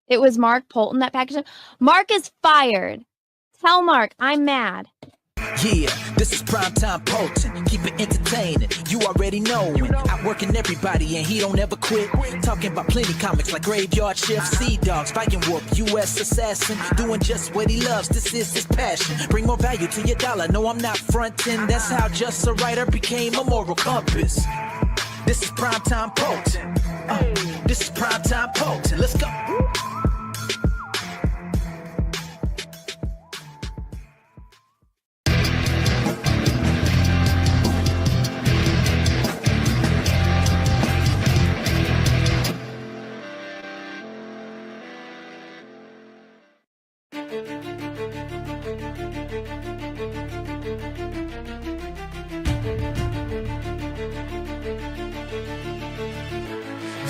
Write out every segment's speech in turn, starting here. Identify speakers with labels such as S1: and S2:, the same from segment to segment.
S1: It was Mark Poulton that packaged it. Mark is fired. Tell Mark I'm mad.
S2: Yeah, this is primetime Poulton. Keep it entertaining. You already know. Outworking everybody and he don't ever quit. Talking about plenty comics like Graveyard Shift, Sea Dogs, Viking Wolf, U.S. Assassin. Doing just what he loves. This is his passion. Bring more value to your dollar. No, I'm not fronting. That's how just a writer became a moral compass. This is primetime Poulton. This is primetime Poulton. Let's go.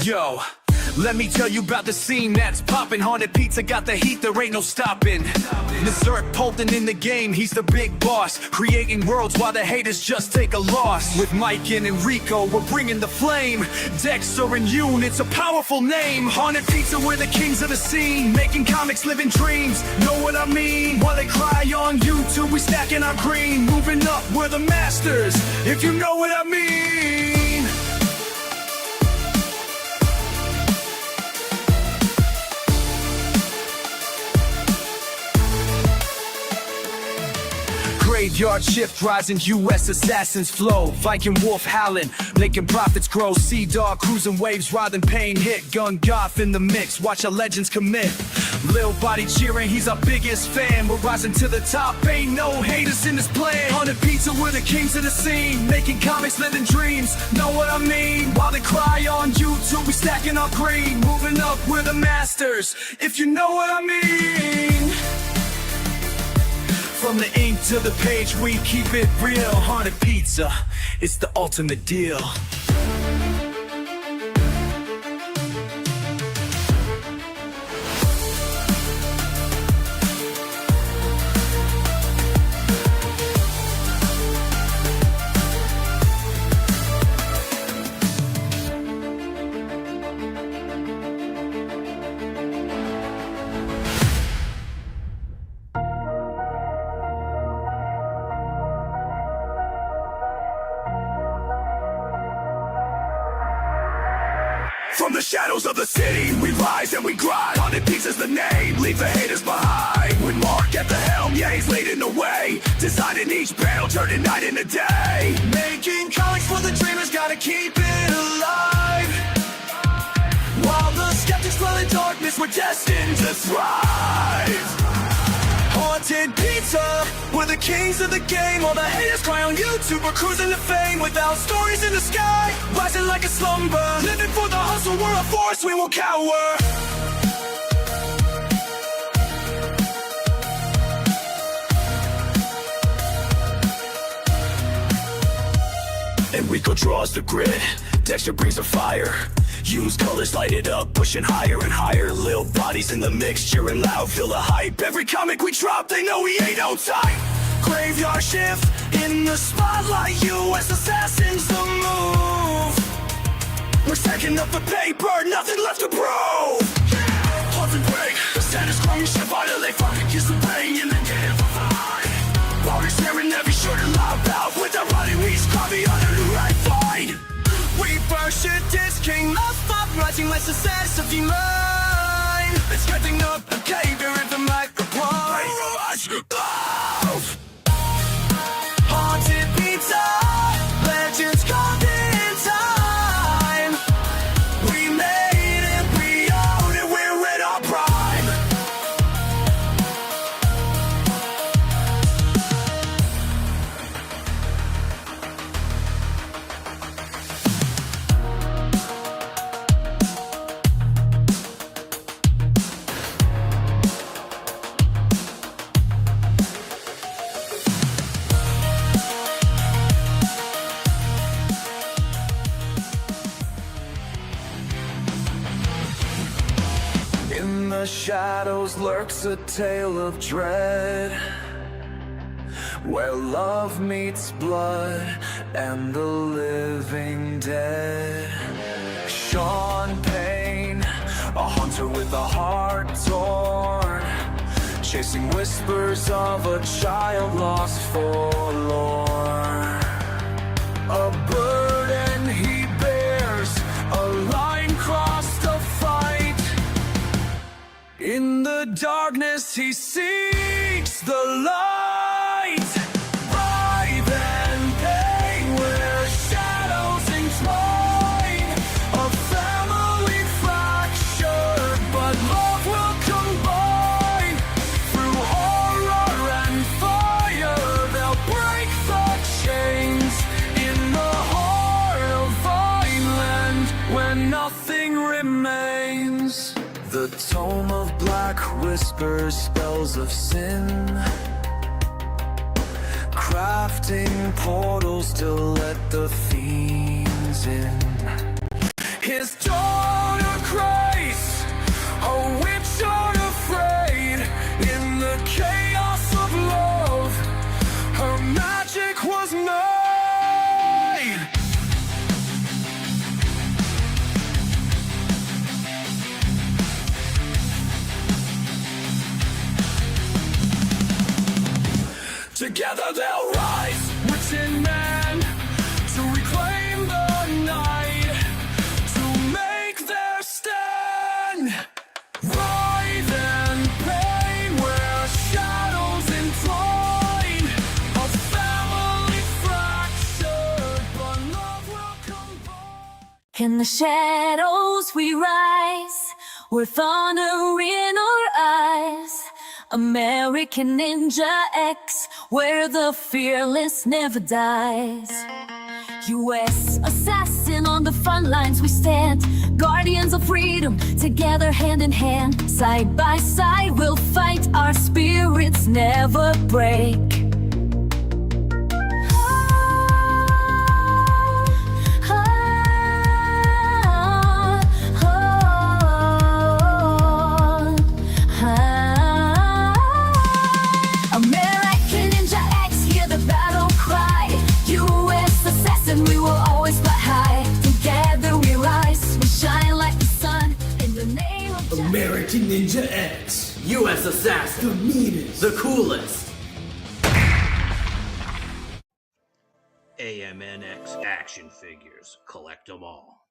S3: Yo, let me tell you about the scene that's poppin'. Haunted Pizza got the heat, there ain't no stopping. Berserk Poulton in the game, he's the big boss. Creating worlds while the haters just take a loss. With Mike and Enrico, we're bringing the flame. Dexter and Yoon, it's a powerful name. Haunted Pizza, we're the kings of the scene. Making comics, living dreams, know what I mean? While they cry on YouTube, we stacking our green. Moving up, we're the masters, if you know what I mean. Graveyard Shift, rising U.S. assassins flow. Viking Wolf howling, making profits grow. Sea Dog cruising waves, riding pain hit. Gun Goth in the mix, watch our legends commit. Lil Body cheering, he's our biggest fan. We're rising to the top, ain't no haters in this plan. Haunted Pizza, we're the kings of the scene. Making comics, living dreams, know what I mean? While they cry on YouTube, we stacking our green. Moving up, we're the masters, if you know what I mean. From the ink to the page, we keep it real. Haunted Pizza, it's the ultimate deal. From the shadows of the city, we rise and we grind. Haunted Pizza's the name, leave the haters behind. With Mark at the helm, yeah, he's leading the way. Designing each battle, turning night into day. Making comics for the dreamers, gotta keep it alive. While the skeptics dwell in darkness, we're destined to thrive. Haunted Pizza, we're the kings of the game. All the haters cry on YouTube, we're cruising to fame. Without stories in the sky, rising like a slumber. Living for the hustle, we're a force, we won't cower. Enrico draws the grid, Dexter brings the fire. Use colors, light it up, pushing higher and higher. Lil bodies in the mix, cheering loud, feel the hype. Every comic we drop, they know we ain't no type. Graveyard Shift, in the spotlight, U.S. assassins the move. We're stacking up the paper, nothing left to prove. Hold and break, the status quo, you should violate. Fucking kiss the pain and then get amplified. While we're staring every shirt and loud out. With the running, we scrub the other new right fight. We first it is king of pop, rising like success of your mind. It's getting up the cave, you're in the microphone. Haunted Pizza, legends carved in time. We made it, we own it, we're in our prime. In the shadows lurks a tale of dread, where love meets blood and the living dead. Sean Payne a hunter with a heart torn, chasing whispers of a child lost forlorn. A burden he bears, a line crossed to fight. In the darkness he seeks the light. Writhe and pain where shadows entwine. A family fractured, but love will combine. Through horror and fire, they'll break the chains. In the heart of Vineland, where nothing remains. The tome of black whispers spells of sin, crafting portals to let the fiends in. His daughter Grace, a witch unafraid. In the chaos of love, her magic was made. Together they'll rise, witch and man, to reclaim the night, to make their stand. Writhe and pain where shadows entwine. A family fractured, but love will combine.
S4: In the shadows we rise, with honor in our eyes. American Ninja X, where the fearless never dies. U.S. assassin, on the front lines we stand. Guardians of freedom, together hand in hand. Side by side we'll fight, our spirits never break. We will always fly high. Together we rise, we shine like the sun. In the name of
S5: American Ninja X,
S6: U.S. Assassin,
S5: the meanest,
S6: the coolest.
S7: AMNX action figures. Collect them all.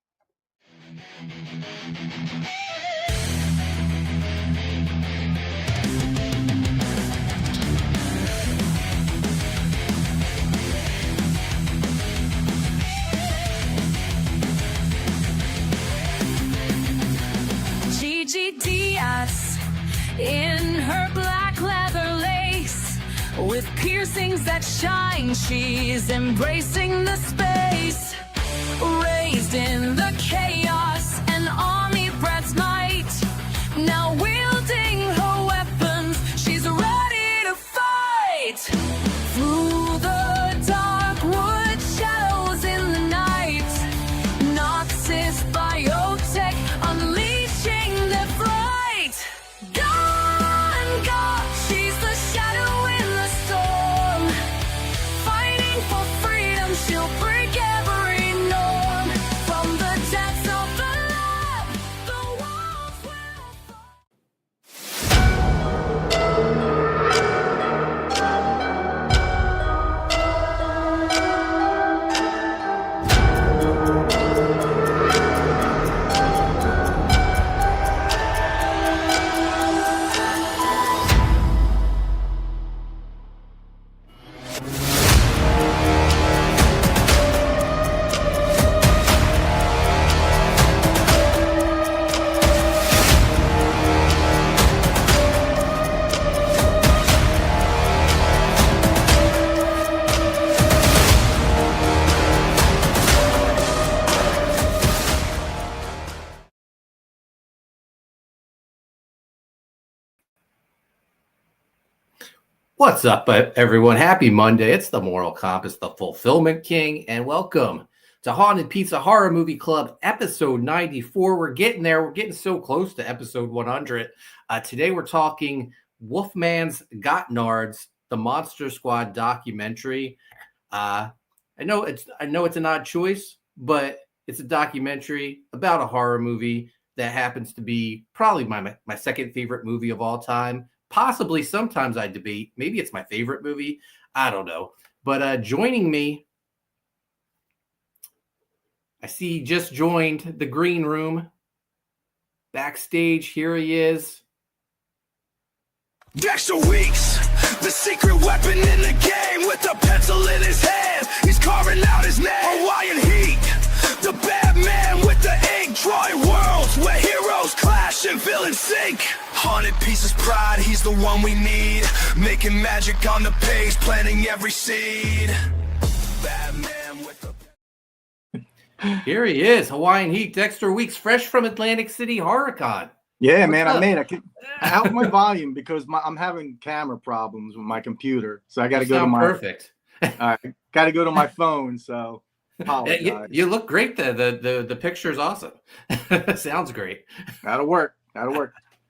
S4: Gigi Diaz in her black leather lace, with piercings that shine, she's embracing the space. Raised in the chaos and omnipresence might, now wielding her weapons, she's ready to fight. Through the dark wood shadows in the night, Noxus biotech unleashing their fright. Gone, Goth, she's the shadow in the storm. Fighting for freedom, she'll break every norm. From the depths of the lab, the walls will fall.
S8: What's up, everyone? Happy Monday. It's the Moral Compass, the Fulfillment King, and welcome to Haunted Pizza Horror Movie Club, episode 94. We're getting there. We're getting so close to episode 100. Today, we're talking Wolfman's Got Nards, the Monster Squad documentary. I know it's an odd choice, but it's a documentary about a horror movie that happens to be probably my second favorite movie of all time. Possibly sometimes I debate. Maybe it's my favorite movie. I don't know. But joining me, I see he just joined the green room. Backstage, here he is.
S3: Dexter Weeks, the secret weapon in the game, with a pencil in his hand. He's carving out his name. Hawaiian Heat, the bad man with the ink, drawing worlds where heroes clash and villains sink. Haunted pieces pride, he's the one we need, making magic on the page, planting every seed. Batman with the...
S8: Here he is, Hawaiian Heat, Dexter Weeks, fresh from Atlantic City HorrorCon.
S6: Yeah,
S8: What's
S6: man,
S8: up?
S6: I helped my volume because I'm having camera problems with my computer, so I got to
S8: You
S6: go to
S8: sound
S6: my
S8: perfect.
S6: got to go to my phone. So apologize.
S8: You look great. The picture is awesome. Sounds great.
S6: That'll work.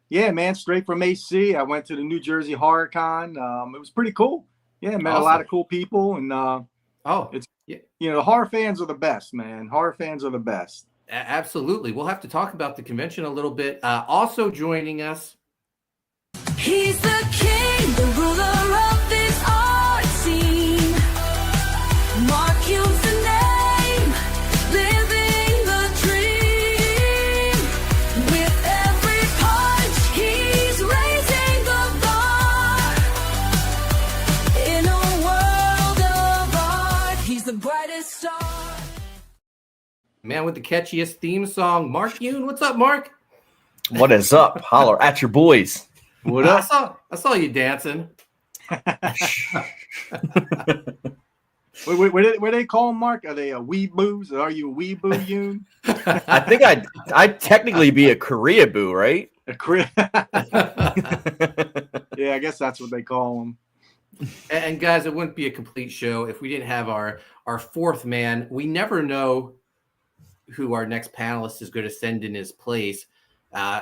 S6: Yeah, man, straight from AC. I went to the New Jersey HorrorCon. It was pretty cool. Yeah, met a lot of cool people, and the horror fans are the best, man. Horror fans are the best.
S8: Absolutely. We'll have to talk about the convention a little bit. Also joining us.
S4: He's the king, the ruler of this art scene. Mark Yoon's the name, living the dream. With every punch, he's raising the bar. In a world of art, he's the brightest star.
S8: Man with the catchiest theme song, Mark Yoon. What's up, Mark?
S9: What is up? Holler at your boys.
S6: What up?
S8: I saw you dancing.
S6: Where they call them, Mark? Are they a weeboos? Are you a weeboo, Yoon?
S9: I think I'd technically be a Korea boo, right?
S6: Yeah, I guess that's what they call them.
S8: And guys, it wouldn't be a complete show if we didn't have our fourth man. We never know who our next panelist is going to send in his place.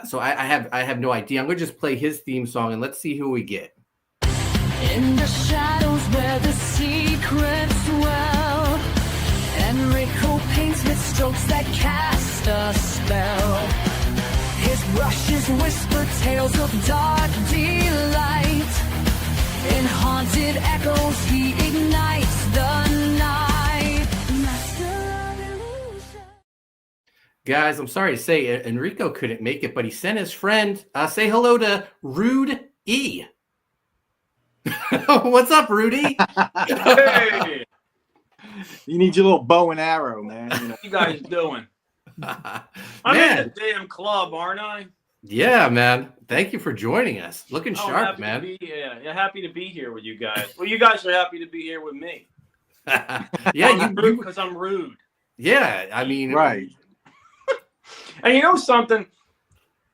S8: So I have no idea. I'm going to just play his theme song and let's see who we get.
S4: In the shadows where the secrets dwell, Enrico paints with strokes that cast a spell. His brushes whisper tales of dark delight. In haunted echoes he ignites the night. Master of illusion.
S8: Guys, I'm sorry to say Enrico couldn't make it, but he sent his friend. Say hello to Rude E. What's up, Rudy?
S10: Hey,
S6: You need your little bow and arrow, man.
S10: what you guys doing? I'm
S8: Man.
S10: in the damn club, aren't I?
S8: Yeah, man. Thank you for joining us. Looking sharp,
S10: happy
S8: man.
S10: To be, yeah, happy to be here with you guys. Well, you guys are happy to be here with me.
S8: Yeah,
S10: because I'm rude.
S8: Yeah, I mean,
S6: Right.
S10: And you know something?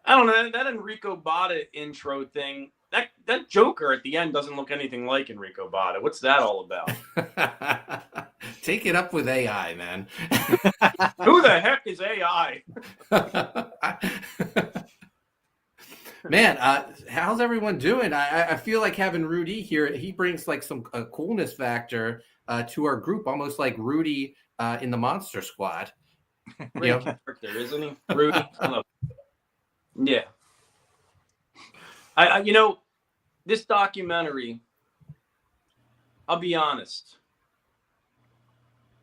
S10: I don't know, that Enrico Botta intro thing, that Joker at the end doesn't look anything like Enrico Botta. What's that all about?
S8: Take it up with AI, man.
S10: Who the heck is AI?
S8: Man, how's everyone doing? I feel like having Rudy here, he brings like some coolness factor to our group, almost like Rudy in the Monster Squad.
S10: Great character, isn't he? Rudy. I love him. Yeah. I this documentary, I'll be honest,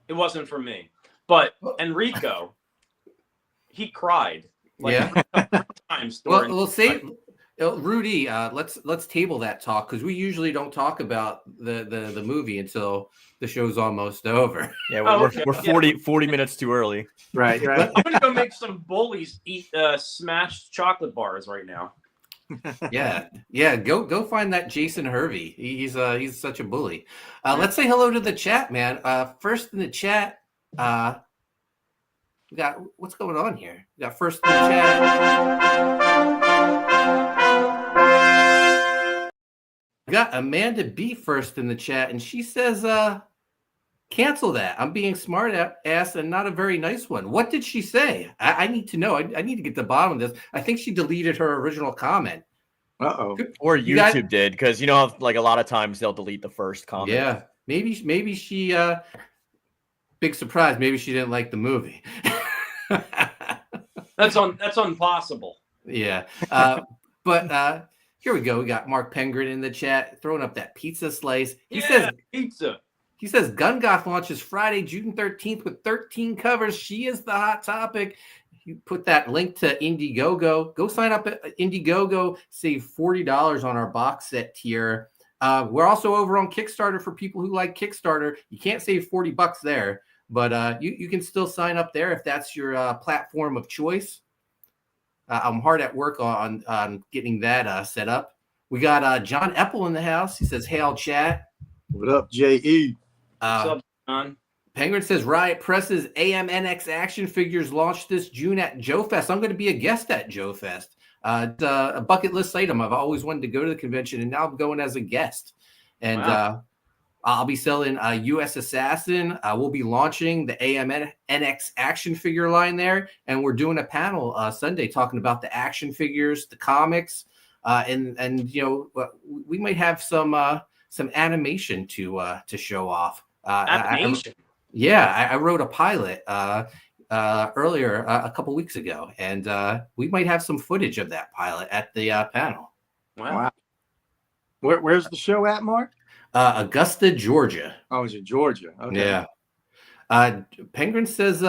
S10: it wasn't for me. But Enrico, he cried like 3 times.
S8: Well, we'll say, Rudy, let's table that talk because we usually don't talk about the movie until the show's almost over.
S9: Yeah, we're
S10: okay.
S9: 40 minutes too early.
S6: Right.
S10: I'm gonna go make some bullies eat smashed chocolate bars right now.
S8: Yeah. Go find that Jason Hervey. He's such a bully. Let's say hello to the chat, man. First in the chat, we got what's going on here. We got first in the chat. We got Amanda B first in the chat, and she says, cancel that. I'm being smart ass and not a very nice one. What did she say? I need to know. I need to get to the bottom of this. I think she deleted her original comment.
S6: Uh-oh.
S9: Or YouTube did, because you know how, like, a lot of times they'll delete the first comment.
S8: Yeah. Maybe she big surprise, maybe she didn't like the movie.
S10: That's impossible.
S8: Yeah. But here we go. We got Mark Pengrin in the chat throwing up that pizza slice. He says
S10: pizza.
S8: He says Gun Goth launches Friday, June 13th with 13 covers. She is the hot topic. You put that link to Indiegogo. Go sign up at Indiegogo. Save $40 on our box set tier. We're also over on Kickstarter for people who like Kickstarter. You can't save $40 there, but you can still sign up there if that's your platform of choice. I'm hard at work on getting that set up. We got John Eppel in the house. He says, "Hail chat."
S6: What up, J.E.?
S10: What's up, John?
S8: Penguin says, Riot Press's AMNX action figures launched this June at Joe Fest. I'm going to be a guest at Joe Fest. It's a bucket list item. I've always wanted to go to the convention, and now I'm going as a guest. And I'll be selling U.S. Assassin. We'll be launching the AMNX action figure line there, and we're doing a panel Sunday talking about the action figures, the comics, and you know, we might have some animation to show off.
S10: Animation.
S8: I wrote a pilot earlier a couple weeks ago, and we might have some footage of that pilot at the panel.
S6: Wow. Where's the show at, Mark?
S8: Augusta, Georgia.
S6: Oh, is it Georgia? Okay.
S8: Yeah. Penguin says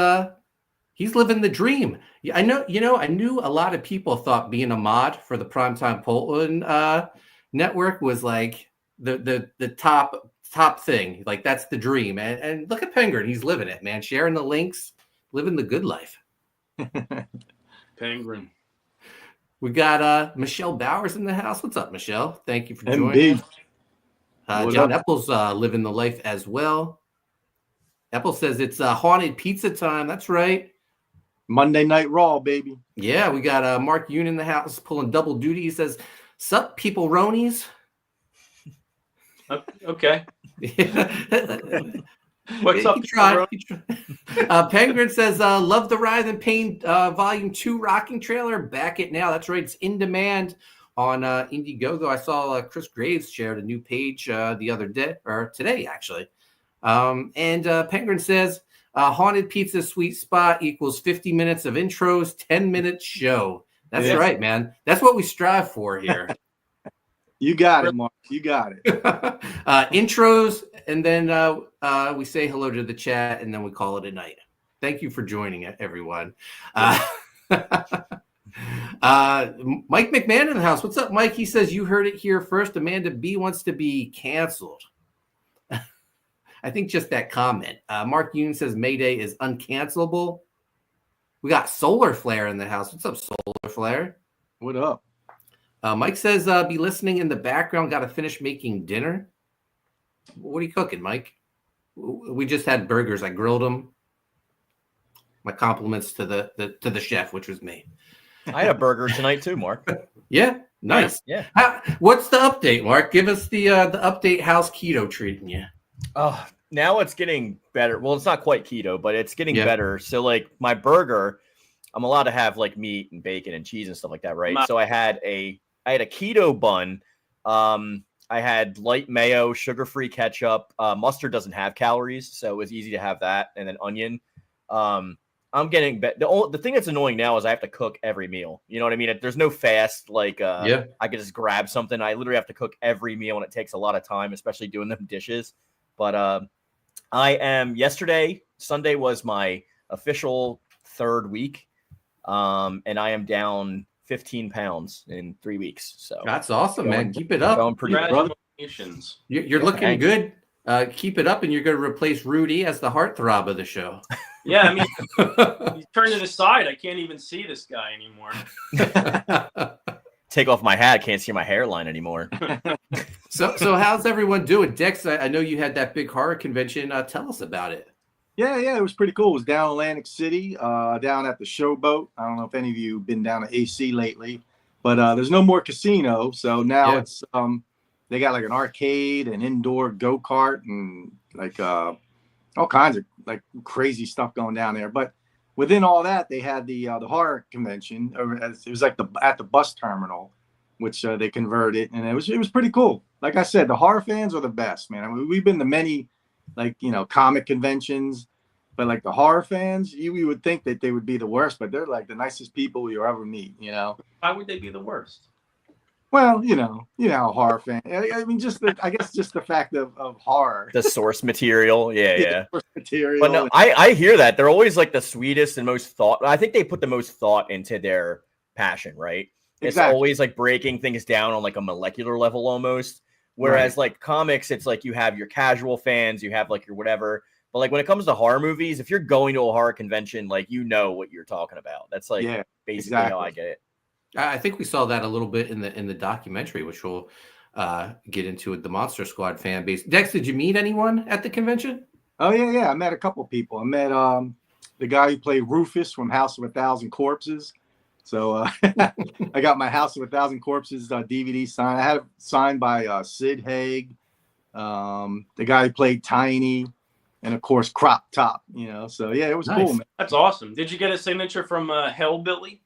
S8: he's living the dream. Yeah, I know. You know, I knew a lot of people thought being a mod for the Primetime Poulton network was like the top thing. Like that's the dream. And look at Penguin. He's living it, man. Sharing the links, living the good life.
S10: Penguin.
S8: We got Michelle Bowers in the house. What's up, Michelle? Thank you for joining us. John Eppel's living the life as well. Eppel says it's haunted pizza time. That's right.
S6: Monday Night Raw, baby.
S8: Yeah, we got Mark Yoon in the house pulling double duty. He says, "Sup, people ronies."
S10: Okay.
S8: What's up? Penguin says, "Love the Writhe and Pain Volume 2 rocking trailer. Back it now." That's right. It's in demand on Indiegogo. I saw Chris Graves shared a new page the other day, or today, actually. And Penguin says, "Haunted Pizza Sweet Spot equals 50 minutes of intros, 10-minute show." That's right, man. That's what we strive for here.
S6: You got it, Mark. You got it.
S8: Intros, and then we say hello to the chat, and then we call it a night. Thank you for joining it, everyone. Mike McMahon in the house. What's up, Mike? He says, "You heard it here first. Amanda B wants to be canceled." I think just that comment. Mark Yoon says Mayday is uncancelable. We got Solar Flare in the house. What's up, Solar Flare?
S6: What up?
S8: Mike says, "Be listening in the background. Got to finish making dinner." What are you cooking, Mike? We just had burgers. I grilled them. My compliments to the chef, which was me.
S9: I had a burger tonight too, Mark.
S8: Yeah, nice.
S9: Yeah.
S8: What's the update, Mark? Give us the update. How's keto treating you?
S9: Oh, now it's getting better. Well, it's not quite keto, but it's getting better. So, like my burger, I'm allowed to have like meat and bacon and cheese and stuff like that, right? So I had a keto bun. I had light mayo, sugar-free ketchup. Mustard doesn't have calories, so it was easy to have that, and then onion. I'm getting the thing that's annoying now is I have to cook every meal. You know what I mean? There's no fast I could just grab something. I literally have to cook every meal, and it takes a lot of time, especially doing them dishes. But Sunday was my official third week, and I am down 15 pounds in 3 weeks. So
S8: that's awesome, man. Keep it up.
S9: Going pretty
S10: Congratulations.
S8: You're looking good. Keep it up, and you're going to replace Rudy as the heartthrob of the show.
S10: Yeah, I mean, he's turned it aside. I can't even see this guy anymore.
S9: Take off my hat. I can't see my hairline anymore.
S8: So how's everyone doing? Dex, I know you had that big horror convention. Tell us about it.
S6: Yeah, it was pretty cool. It was down in Atlantic City, down at the Showboat. I don't know if any of you have been down to AC lately, but there's no more casino. So now it's they got like an arcade and indoor go-kart and like all kinds of like crazy stuff going down there. But within all that, they had the horror convention. It was like at the bus terminal, which they converted, and it was pretty cool. Like I said, the horror fans are the best, man. I mean, we've been to many, like, comic conventions, But like the horror fans, you would think that they would be the worst, but they're like the nicest people you'll ever meet. You know.
S10: Why would they be the worst?
S6: Well, you know, horror fan. I mean, I guess just the fact of horror.
S9: The source material, yeah.
S6: Source material.
S9: But no, I hear that they're always like the sweetest and most thought. I think they put the most thought into their passion, right? It's always like breaking things down on like a molecular level almost. Whereas like comics, it's like you have your casual fans, you have like your whatever. But like when it comes to horror movies, if you're going to a horror convention, like you know what you're talking about. That's like basically how I get it.
S8: I think we saw that a little bit in the documentary, which we'll get into with the Monster Squad fan base. Dex, did you meet anyone at the convention?
S6: Oh yeah. I met a couple people. I met the guy who played Rufus from House of a Thousand Corpses. So I got my House of a Thousand Corpses DVD signed. I had it signed by Sid Haig, the guy who played Tiny, and of course Crop Top. You know, so yeah, it was cool, man.
S10: That's awesome. Did you get a signature from Hellbilly?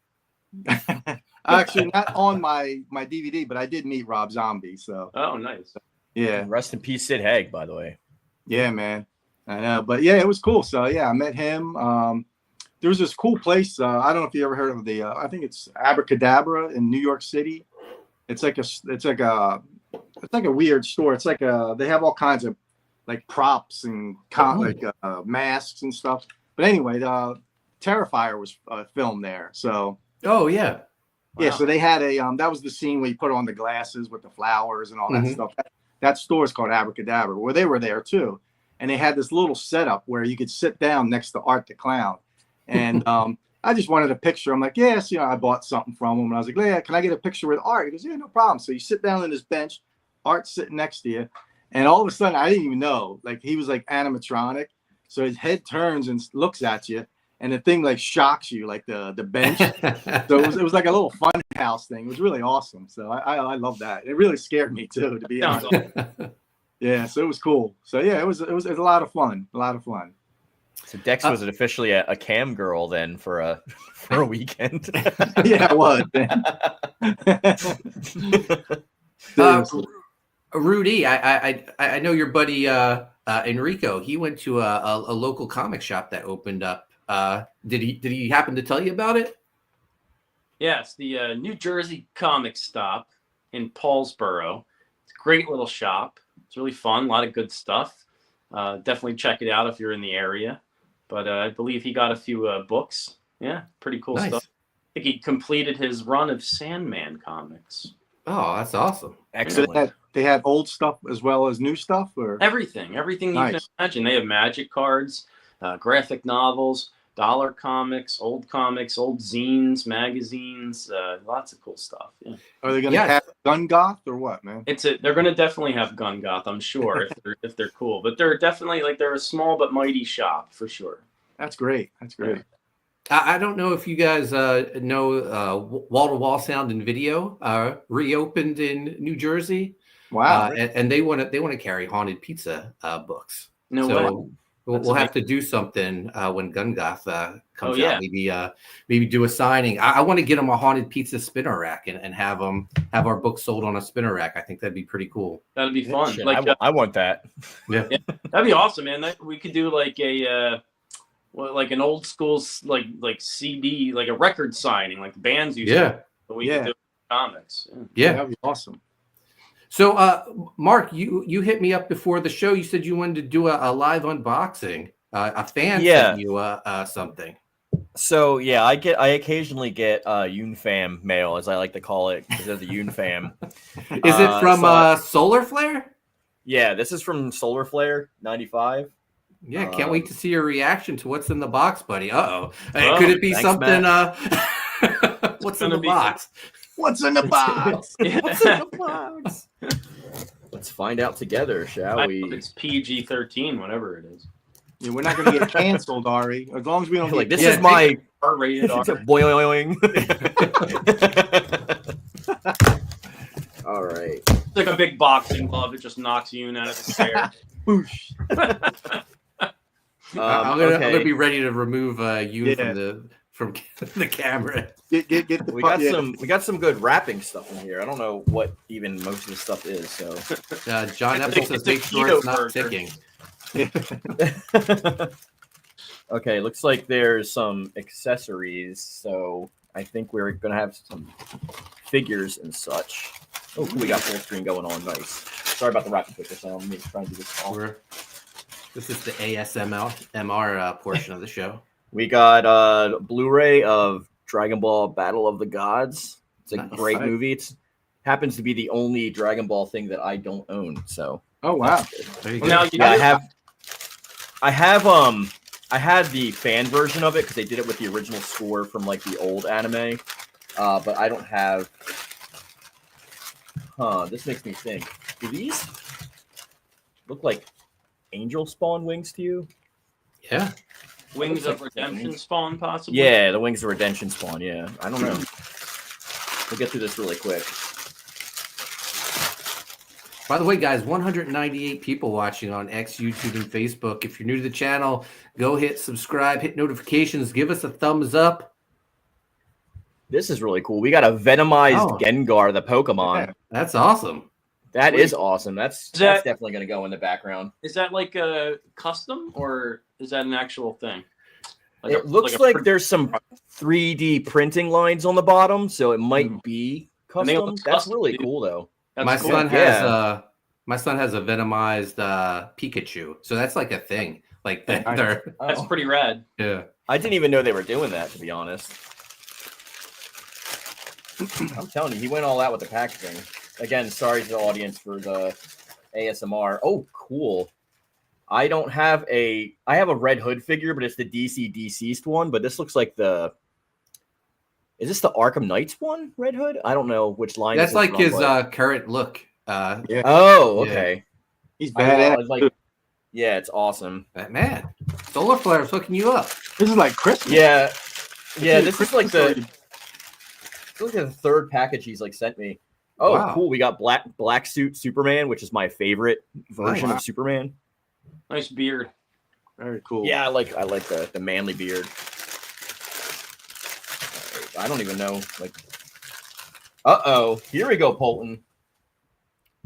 S6: Actually, not on my DVD, but I did meet Rob Zombie. So
S10: nice.
S6: Yeah.
S9: Rest in peace, Sid Haig, by the way.
S6: Yeah, man. I know, but yeah, it was cool. So yeah, I met him. There was this cool place. I don't know if you ever heard of the. I think it's Abracadabra in New York City. It's like a weird store. It's like they have all kinds of like props and masks and stuff. But anyway, the Terrifier was filmed there. So.
S8: Oh yeah.
S6: Wow. Yeah, so they had that was the scene where you put on the glasses with the flowers and all that stuff. That store is called Abracadabra, where they were there too. And they had this little setup where you could sit down next to Art the Clown. And I just wanted a picture. I'm like, yes, I bought something from him. And I was like, yeah, can I get a picture with Art? He goes, yeah, no problem. So you sit down on this bench, Art's sitting next to you. And all of a sudden, I didn't even know, like he was like animatronic. So his head turns and looks at you. And the thing like shocks you, like the bench. So it was like a little fun house thing. It was really awesome. So I love that. It really scared me too, to be honest. Yeah, so it was cool. So yeah, it was a lot of fun. A lot of fun.
S9: So Dex was officially a cam girl then for a weekend.
S6: Yeah, it was.
S8: Rudy, I know your buddy Enrico. He went to a local comic shop that opened up. Did he happen to tell you about it?
S10: Yes, the New Jersey Comic Stop in Paulsboro. It's a great little shop. It's really fun. A lot of good stuff. Definitely check it out if you're in the area. But I believe he got a few books. Yeah, pretty cool stuff. I think he completed his run of Sandman comics.
S8: Oh, that's awesome.
S9: Excellent.
S6: So they had old stuff as well as new stuff? Or
S10: Everything you can imagine. They have magic cards, graphic novels, dollar comics, old zines, magazines, lots of cool stuff. Yeah.
S6: Are they going to have Gun Goth or what, man?
S10: They're going to definitely have Gun Goth, I'm sure, if they're cool. But they're definitely they're a small but mighty shop for sure.
S6: That's great. That's great.
S10: Yeah.
S8: I don't know if you guys know Wall to Wall Sound and Video reopened in New Jersey.
S6: Wow.
S8: And they want to carry Haunted Pizza books.
S10: No way.
S8: We'll have to do something when Gun Goth comes out. Maybe do a signing. I want to get them a Haunted Pizza spinner rack and have our books sold on a spinner rack. I think that'd be pretty cool.
S10: That'd be fun.
S9: Shit, I want that.
S8: Yeah.
S10: That'd be awesome, man. We could do like like an old school like CD, like a record signing, like the bands used to. But we could do comics.
S6: Yeah, that'd be awesome.
S8: So, Mark, you hit me up before the show. You said you wanted to do a live unboxing. A fan sent you something.
S9: So yeah, I occasionally get Yoon fam mail, as I like to call it, because they're the Yoon fam.
S8: Is it from Solar Flare?
S9: Yeah, this is from Solar Flare 95.
S8: Yeah, can't wait to see your reaction to what's in the box, buddy. Could it be something? What's in the box?
S6: What's in the box?
S8: What's in the box?
S9: Let's find out together, shall we?
S10: It's PG-13, whatever it is.
S6: Yeah, we're not going to get canceled, Ari. As long as we don't
S9: this is my
S10: R-rated.
S9: Boing. All right.
S10: It's like a big boxing glove. It just knocks you out of the chair. Boosh.
S8: I'm gonna be ready to remove you from the camera.
S10: We
S9: got some good wrapping stuff in here. I don't know what even most of this stuff is. So
S8: John Epple says make sure it's not ticking.
S9: Okay, looks like there's some accessories, so I think we're gonna have some figures and such. Oh, cool, we got full screen going on. Nice. Sorry about the rapid clicker sound. Let me try and do this all.
S8: This is the ASMR portion of the show.
S9: We got Blu-ray of Dragon Ball Battle of the Gods. It's a great movie. It happens to be the only Dragon Ball thing that I don't own. So.
S6: Oh wow!
S10: Now
S9: I had the fan version of it because they did it with the original score from like the old anime, but I don't have. This makes me think. Do these look like angel spawn wings to you?
S8: Yeah.
S10: Wings of Redemption spawn, possibly?
S9: Yeah, the Wings of Redemption spawn, yeah. I don't know. We'll get through this really quick.
S8: By the way, guys, 198 people watching on X, YouTube, and Facebook. If you're new to the channel, go hit subscribe, hit notifications, give us a thumbs up.
S9: This is really cool. We got a Venomized Gengar, the Pokemon.
S8: Yeah, that's awesome.
S9: That is awesome. That's definitely going to go in the background.
S10: Is that like a custom or is that an actual thing? Like
S9: it looks like there's some 3D printing lines on the bottom, so it might be custom. That's really cool, though.
S8: My son has a Venomized Pikachu, so that's like a thing. Like
S10: that's pretty rad.
S8: Yeah,
S9: I didn't even know they were doing that, to be honest. I'm telling you, he went all out with the packaging. Again, sorry to the audience for the ASMR. Oh, cool. I have a Red Hood figure, but it's the DC Deceased one. But this looks like is this the Arkham Knights one, Red Hood? I don't know which line.
S8: That's like his current look.
S6: Yeah.
S9: Oh, okay.
S6: Yeah. He's badass.
S9: Yeah, it's awesome.
S8: Man, Solar Flare is hooking you up.
S6: This is like Christmas.
S9: Yeah. Yeah, this is like the third package he's like sent me. Oh, wow. Cool. We got black suit Superman, which is my favorite version of Superman.
S10: Nice beard.
S6: Very cool.
S9: Yeah, I like the manly beard. I don't even know. Like, here we go, Poulton.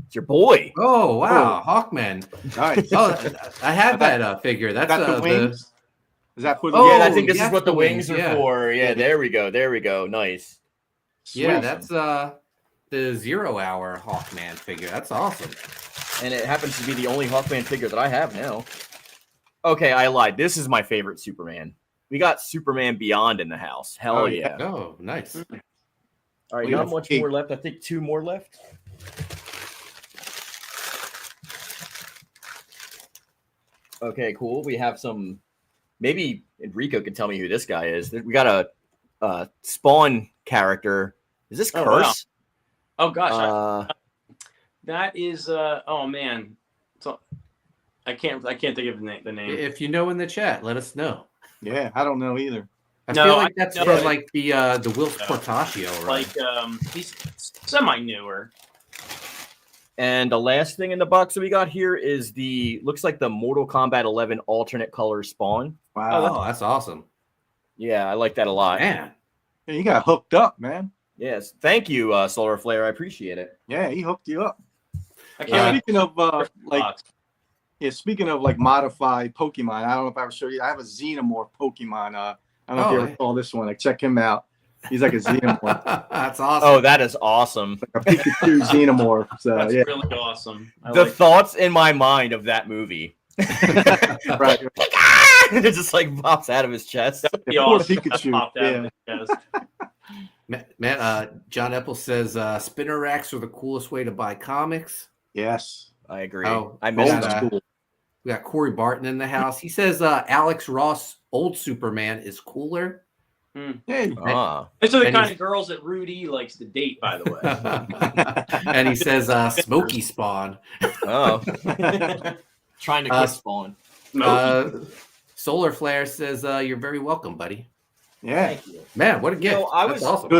S9: It's your boy.
S8: Oh wow, Hawkman.
S6: Nice.
S8: Oh, I have that figure. That's
S6: the wings. Is that for the?
S9: Yeah, I think this is what the wings are for. Yeah, there we go. There we go. Nice.
S8: Sweet. Yeah, that's the 0 Hour Hawkman figure. That's awesome.
S9: And it happens to be the only Hawkman figure that I have now. Okay, I lied. This is my favorite Superman. We got Superman Beyond in the house. Hell yeah.
S8: Oh, nice.
S9: All right, not much more left. I think 2 more left. Okay, cool. We have some. Maybe Enrico can tell me who this guy is. We got a Spawn character. Is this Curse?
S10: Wow. Oh gosh, that is. Oh man, so I can't think of the name.
S8: If you know in the chat, let us know.
S6: Yeah, I don't know either.
S8: I feel like that's for like the Wills Portaccio, right?
S10: Like he's semi-newer.
S9: And the last thing in the box that we got here is looks like the Mortal Kombat 11 alternate color Spawn.
S6: Wow,
S8: that's awesome.
S9: Yeah, I like that a lot.
S8: Man,
S6: you got hooked up, man.
S9: Yes, thank you, Solar Flare. I appreciate it.
S6: Yeah, he hooked you up. Speaking of like modified Pokemon, I don't know if I ever showed you. I have a Xenomorph Pokemon. I don't know if you ever saw this one. Like, check him out. He's like a Xenomorph.
S8: That's awesome.
S9: Oh, that is awesome.
S6: Like a Pikachu Xenomorph. So,
S10: that's really awesome.
S9: The thoughts in my mind of that movie.
S6: Right.
S9: It just like pops out of his chest.
S10: That'd be awesome.
S6: Pikachu.
S10: Popped out of his chest.
S8: Man, John Epple says spinner racks are the coolest way to buy comics.
S6: Yes,
S9: I agree.
S8: Oh,
S9: I missed that.
S8: We got Corey Barton in the house. He says Alex Ross, old Superman, is cooler.
S6: Hey,
S10: these are the kind of girls that Rudy likes to date, by the way.
S8: And he says Smokey Spawn.
S9: Oh, trying to kiss Spawn.
S8: Solar Flare says you're very welcome, buddy.
S6: Yeah,
S9: thank you.
S8: Man, what a gift!
S9: That's
S8: awesome.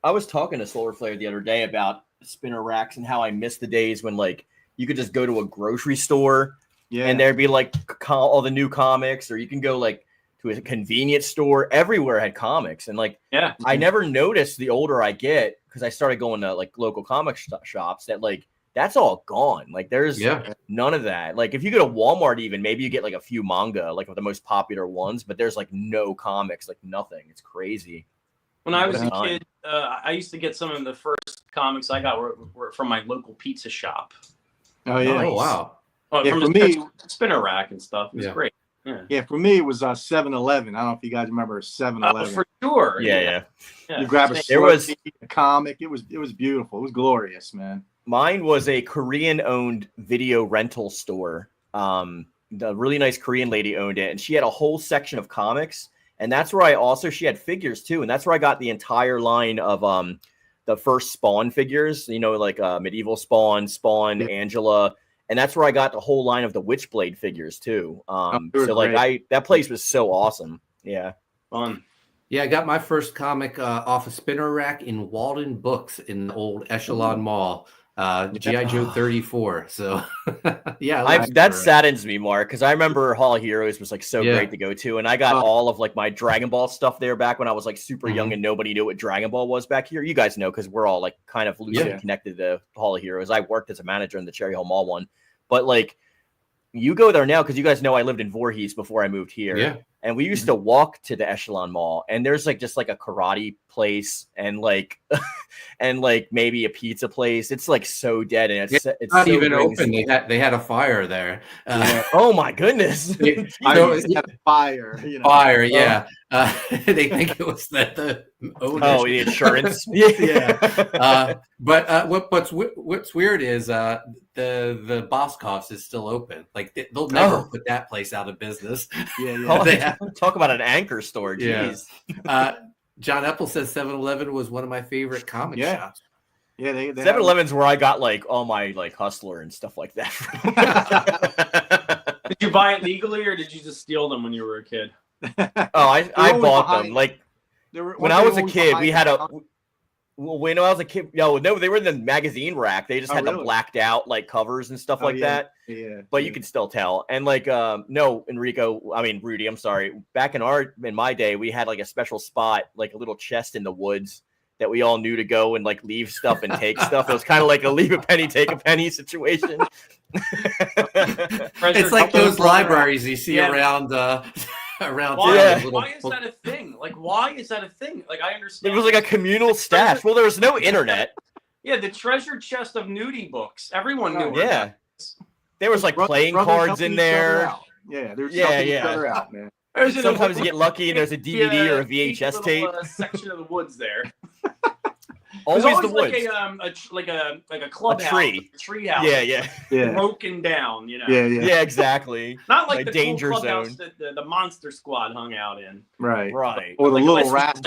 S9: I was talking to Solar Flare the other day about spinner racks and how I miss the days when like you could just go to a grocery store and there'd be like all the new comics, or you can go like to a convenience store. Everywhere had comics, and like I never noticed the older I get because I started going to like local comic shops that like that's all gone. Like there's none of that. Like if you go to Walmart, even maybe you get like a few manga, like the most popular ones, but there's like no comics, like nothing. It's crazy.
S10: When I was a kid, I used to get some of the first comics I got were from my local pizza shop.
S6: Oh yeah!
S8: Nice. Oh wow!
S10: From for me, spinner rack and stuff. It was great.
S6: Yeah, for me it was 7-Eleven. I don't know if you guys remember 7-Eleven.
S10: For sure.
S9: Yeah.
S6: You grab a comic. It was beautiful. It was glorious, man.
S9: Mine was a Korean-owned video rental store. The really nice Korean lady owned it, and she had a whole section of comics. And that's where she had figures too, and that's where I got the entire line of the first Spawn figures. You know, like medieval Spawn, Angela. And that's where I got the whole line of the Witchblade figures too. So like that place was so awesome. Yeah.
S10: Fun.
S8: Yeah, I got my first comic off a spinner rack in Walden Books in the old Echelon Mall. G.I. Joe 34. So yeah.
S9: That saddens me, Mark, because I remember Hall of Heroes was like so great to go to. And I got all of like my Dragon Ball stuff there back when I was like super young and nobody knew what Dragon Ball was back here. You guys know because we're all like kind of loosely connected to Hall of Heroes. I worked as a manager in the Cherry Hill Mall one. But like you go there now because you guys know I lived in Voorhees before I moved here. Yeah. And we used to walk to the Echelon Mall, and there's like just like a karate place and like maybe a pizza place. It's like so dead, and it's
S8: not
S9: so
S8: even open. They had a fire there.
S9: Oh my goodness!
S6: Fire,
S8: fire. Yeah, they think it was the
S9: the insurance.
S8: But what's weird is the Boscov's is still open. Like they'll never put that place out of business.
S9: Talk about an anchor store. Jeez.
S8: John Epple says 7-Eleven was one of my favorite comic shops.
S6: Yeah,
S9: 7-Eleven's where I got like all my like Hustler and stuff like that from.
S10: Did you buy it legally or did you just steal them when you were a kid?
S9: I bought them. Like when I was a kid, we had a. When I was a kid, no, they were in the magazine rack. They just had the blacked out like covers and stuff like that.
S6: Yeah,
S9: but you could still tell. And like, no, Rudy, I'm sorry. Back in my day, we had like a special spot, like a little chest in the woods that we all knew to go and like leave stuff and take stuff. It was kind of like a leave a penny, take a penny situation.
S8: It's like those libraries you see around.
S10: Why is that a thing? Like, why is that a thing? Like, I understand.
S9: It was like a communal stash. Well, there was no internet.
S10: Yeah, the treasure chest of nudie books. Everyone knew.
S9: Yeah, there was like playing cards in there.
S6: Yeah, there's each other out, man.
S9: Sometimes you get lucky and there's a DVD or a VHS tape.
S10: Section of the woods there.
S9: Always the woods.
S10: Like a clubhouse,
S9: a tree house.
S10: Yeah. Broken down,
S9: Yeah, exactly.
S10: Not like the
S9: danger
S10: cool clubhouse
S9: zone
S10: that the Monster Squad hung out in.
S6: Right.
S8: Or the little
S6: rat.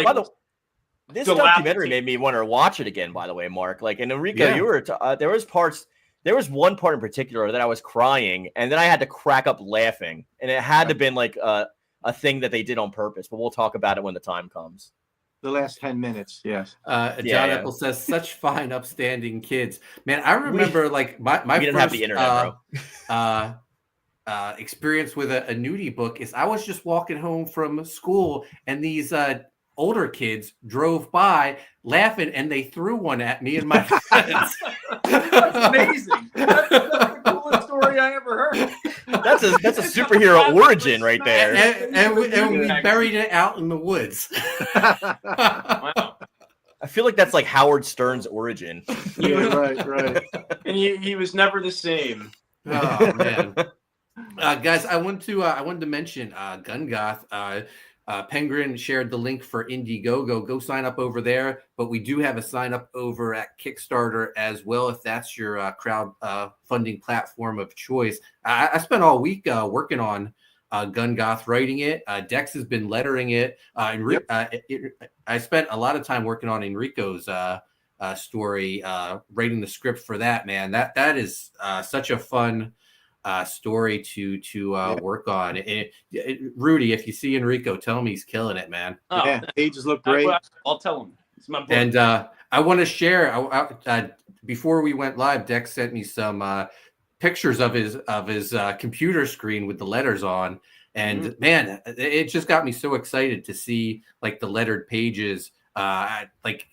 S9: This documentary made me want to watch it again. By the way, Mark, like in Enrico, you were there was one part in particular that I was crying, and then I had to crack up laughing, and it had to been like a thing that they did on purpose. But we'll talk about it when the time comes.
S6: The last 10 minutes, yes.
S8: John Apple says, such fine, upstanding kids. Man, I remember like my
S9: didn't
S8: first
S9: have the internet,
S8: experience with a nudie book is I was just walking home from school and these older kids drove by laughing and they threw one at me and my friends.
S10: That's amazing. That's the coolest story I ever heard.
S9: That's a superhero origin right there.
S8: And we buried it out in the woods.
S10: Wow.
S9: I feel like that's like Howard Stern's origin.
S6: Yeah, right.
S10: And he was never the same.
S8: Oh man. Guys, I wanted to mention Gun Goth. Penguin shared the link for Indiegogo. Go sign up over there. But we do have a sign up over at Kickstarter as well, if that's your crowd funding platform of choice. I spent all week working on Gun Goth, writing it. Dex has been lettering it. I spent a lot of time working on Enrico's story, writing the script for that. Man, that is such a fun story to work on. Rudy, if you see Enrico, tell him he's killing it, man.
S6: Yeah, pages look great.
S10: I'll tell him. It's my book.
S8: And I want to share. Before we went live, Dex sent me some pictures of his computer screen with the letters on, and man, it just got me so excited to see like the lettered pages. Like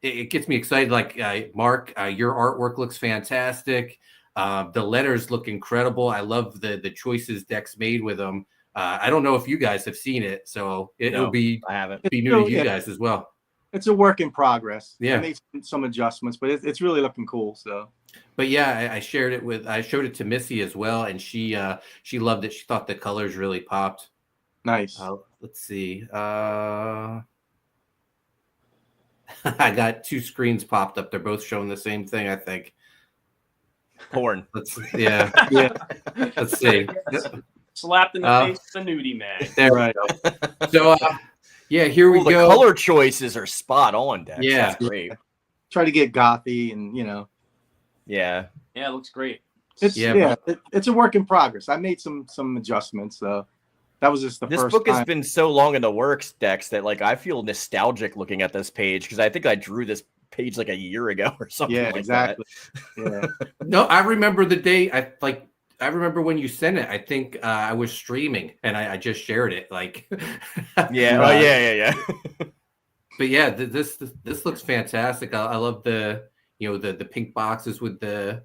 S8: it gets me excited. Like Mark, your artwork looks fantastic. The letters look incredible. I love the choices Dex made with them. I don't know if you guys have seen it, so it'll be
S9: I haven't.
S8: Be new to you guys as well.
S6: It's a work in progress.
S8: Yeah,
S6: I made some adjustments, but it's really looking cool. So,
S8: but yeah, I showed it to Missy as well, and she loved it. She thought the colors really popped.
S6: Nice.
S8: Let's see. I got 2 screens popped up. They're both showing the same thing, I think.
S9: Porn.
S8: Yeah. Let's see.
S10: Slapped in the face with a nudie man.
S8: There, right. So, yeah, here we go.
S9: The color choices are spot on, Dex.
S8: Yeah,
S9: that's great.
S6: Try to get gothy, and
S9: Yeah,
S10: it looks great.
S6: It's it's a work in progress. I made some adjustments. That was just the
S9: this
S6: first
S9: book
S6: time.
S9: has been so long in the works, Dex, that like I feel nostalgic looking at this page because I think I drew this page like a year ago or something.
S6: Yeah,
S9: like
S6: exactly.
S9: That.
S6: Yeah.
S8: No, I remember the day. I remember when you sent it. I think I was streaming and I just shared it. Like,
S9: yeah, yeah.
S8: But yeah, this looks fantastic. I love the the pink boxes with the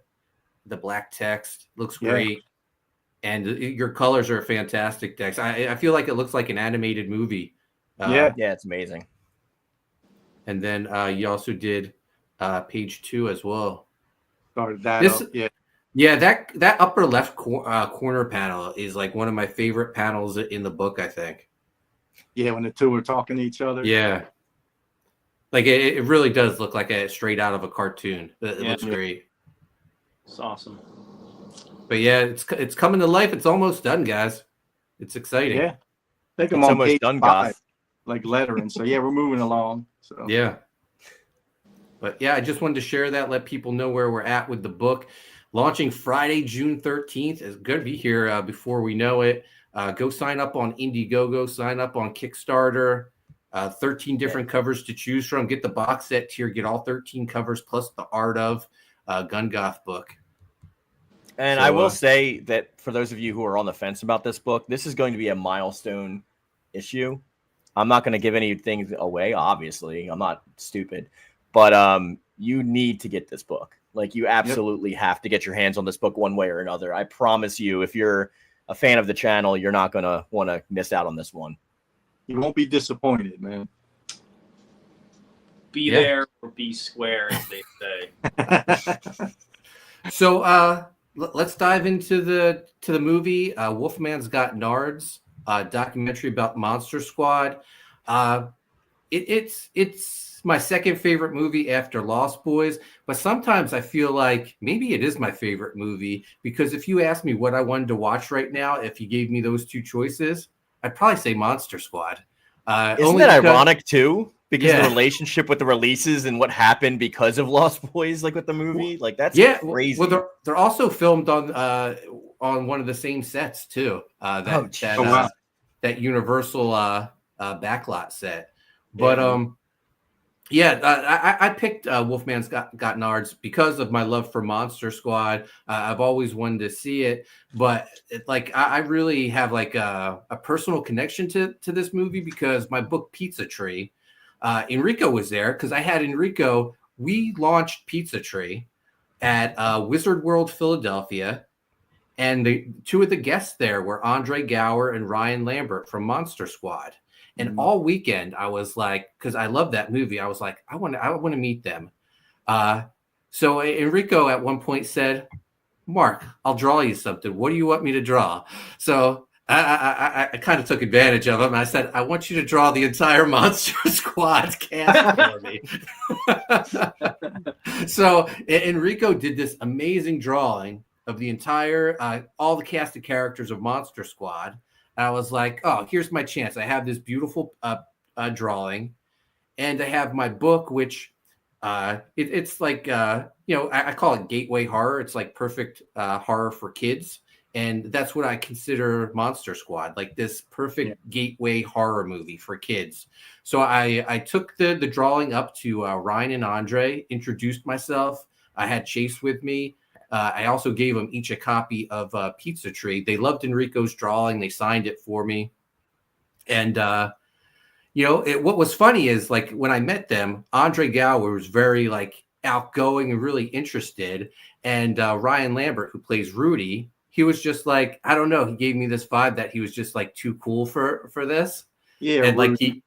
S8: black text. Looks great. And your colors are fantastic, Dex. I feel like it looks like an animated movie.
S9: Yeah, it's amazing.
S8: And then you also did page 2 as well.
S6: Started that.
S8: Yeah, that upper left corner panel is like one of my favorite panels in the book, I think.
S6: Yeah, when the two were talking to each other.
S8: Yeah. Like it really does look like a straight out of a cartoon. It looks great.
S10: It's awesome.
S8: But yeah, it's coming to life. It's almost done, guys. It's exciting.
S6: Yeah. I think I'm
S9: it's
S6: on
S9: almost
S6: page
S9: done,
S6: 5,
S9: Goth.
S6: like lettering. So yeah, we're moving along. So
S8: yeah. But yeah, I just wanted to share that, let people know where we're at with the book. Launching Friday, June 13th. It's going to be here before we know it. Go sign up on Indiegogo, sign up on Kickstarter. 13 different covers to choose from. Get the box set tier, get all 13 covers plus the Art of Gun Goth book.
S9: And I will say that for those of you who are on the fence about this book, this is going to be a milestone issue. I'm not going to give anything away, obviously. I'm not stupid. But you need to get this book. Like, you absolutely have to get your hands on this book one way or another. I promise you, if you're a fan of the channel, you're not going to want to miss out on this one.
S6: You won't be disappointed, man.
S10: Be there or be square, as they say.
S8: So let's dive into the movie. Wolfman's Got Nards, documentary about Monster Squad. It's my second favorite movie after Lost Boys, but sometimes I feel like maybe it is my favorite movie because if you ask me what I wanted to watch right now, if you gave me those two choices, I'd probably say Monster Squad.
S9: Isn't that ironic too? Because the relationship with the releases and what happened because of Lost Boys, like with the movie, like that's crazy.
S8: Well, they're also filmed on one of the same sets too. That Universal backlot set. But I picked Wolfman's Got Nards because of my love for Monster Squad. I've always wanted to see it, but I really have like a personal connection to this movie because my book Pizza Tree, Enrico was there because I had Enrico. We launched Pizza Tree at Wizard World Philadelphia, and the two of the guests there were Andre Gower and Ryan Lambert from Monster Squad. And all weekend, I was like, because I love that movie, I was like, I want to meet them. So Enrico at one point said, "Mark, I'll draw you something. What do you want me to draw?" So I kind of took advantage of him. I said, "I want you to draw the entire Monster Squad cast for me." So Enrico did this amazing drawing of the entire, all the cast of characters of Monster Squad. I was like, oh, here's my chance. I have this beautiful drawing, and I have my book, which it's like, I call it gateway horror. It's like perfect horror for kids. And that's what I consider Monster Squad, like this perfect gateway horror movie for kids. So I took the drawing up to Ryan and Andre, introduced myself. I had Chase with me. I also gave them each a copy of Pizza Tree. They loved Enrico's drawing. They signed it for me. And, what was funny is like when I met them, Andre Gower was very like outgoing and really interested. And Ryan Lambert, who plays Rudy, he was just like, I don't know. He gave me this vibe that he was just like too cool for this.
S6: Yeah.
S8: And like he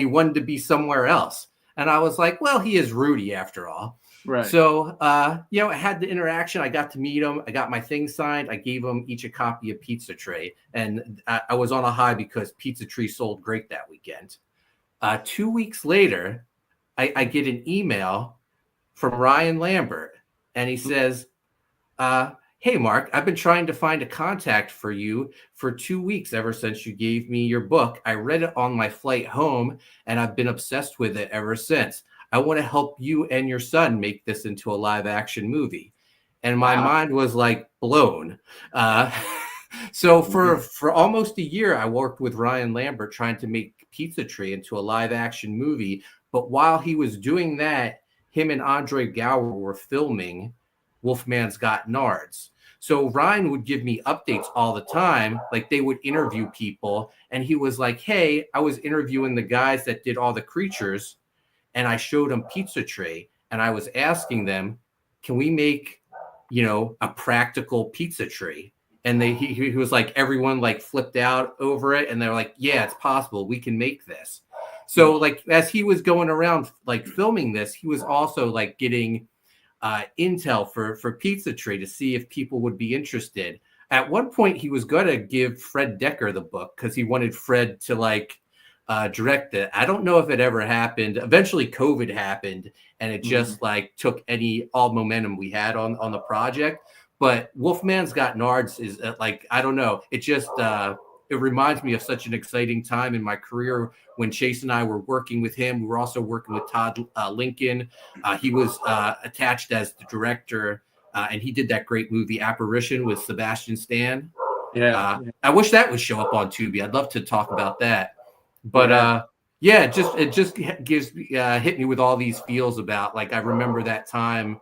S8: wanted to be somewhere else. And I was like, well, he is Rudy after all.
S6: Right.
S8: So, I had the interaction. I got to meet him. I got my thing signed. I gave them each a copy of Pizza Tray. And I was on a high because Pizza Tree sold great that weekend. 2 weeks later, I get an email from Ryan Lambert. And he says, hey, Mark, I've been trying to find a contact for you for 2 weeks ever since you gave me your book. I read it on my flight home, and I've been obsessed with it ever since. I want to help you and your son make this into a live action movie. And my mind was like blown. So for almost a year, I worked with Ryan Lambert trying to make Pizza Tree into a live action movie. But while he was doing that, him and Andre Gower were filming Wolfman's Got Nards. So Ryan would give me updates all the time. Like they would interview people. And he was like, hey, I was interviewing the guys that did all the creatures. And I showed him Pizza Tray. And I was asking them, can we make, a practical pizza tray? And he was like, everyone like flipped out over it. And they're like, yeah, it's possible. We can make this. So like, as he was going around like filming this, he was also like getting intel for Pizza Tray to see if people would be interested. At one point, he was going to give Fred Decker the book because he wanted Fred to like direct it. I don't know if it ever happened. Eventually, COVID happened, and it just like took all momentum we had on the project. But Wolfman's Got Nards is like, I don't know. It just it reminds me of such an exciting time in my career when Chase and I were working with him. We were also working with Todd Lincoln. He was attached as the director, and he did that great movie Apparition with Sebastian Stan.
S6: Yeah.
S8: I wish that would show up on Tubi. I'd love to talk about that. But it just gives hit me with all these feels about like I remember that time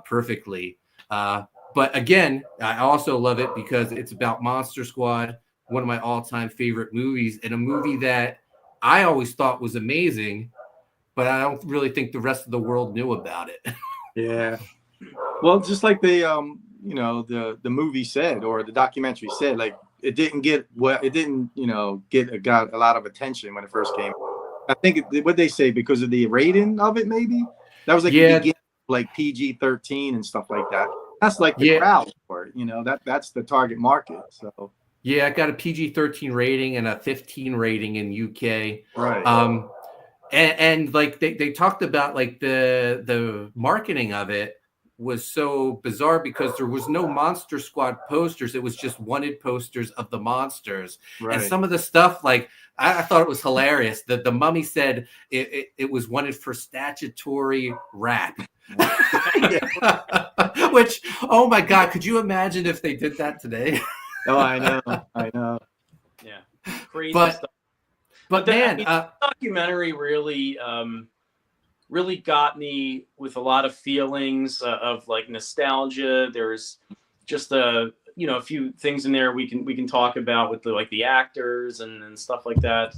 S8: perfectly. But again, I also love it because it's about Monster Squad, one of my all-time favorite movies, and a movie that I always thought was amazing, but I don't really think the rest of the world knew about it.
S6: Yeah. Well, just like the movie said, or the documentary said, like it didn't get got a lot of attention when it first came. I think what they say because of the rating of it, maybe that was like the beginning, like PG-13 and stuff like that. That's like the crowd for it, that's the target market. So
S8: yeah, I got a PG-13 rating and a 15 rating in UK.
S6: Right.
S8: And like they talked about like the marketing of it was so bizarre because there was no Monster Squad posters. It was just wanted posters of the monsters. Right. And some of the stuff, like I thought it was hilarious that the mummy said it was wanted for statutory rap. Which, oh my God, could you imagine if they did that today?
S6: Oh, I know.
S10: Yeah, crazy
S8: stuff.
S10: But man, the documentary really got me with a lot of feelings of like nostalgia. There's just a few things in there we can talk about with the actors and stuff like that.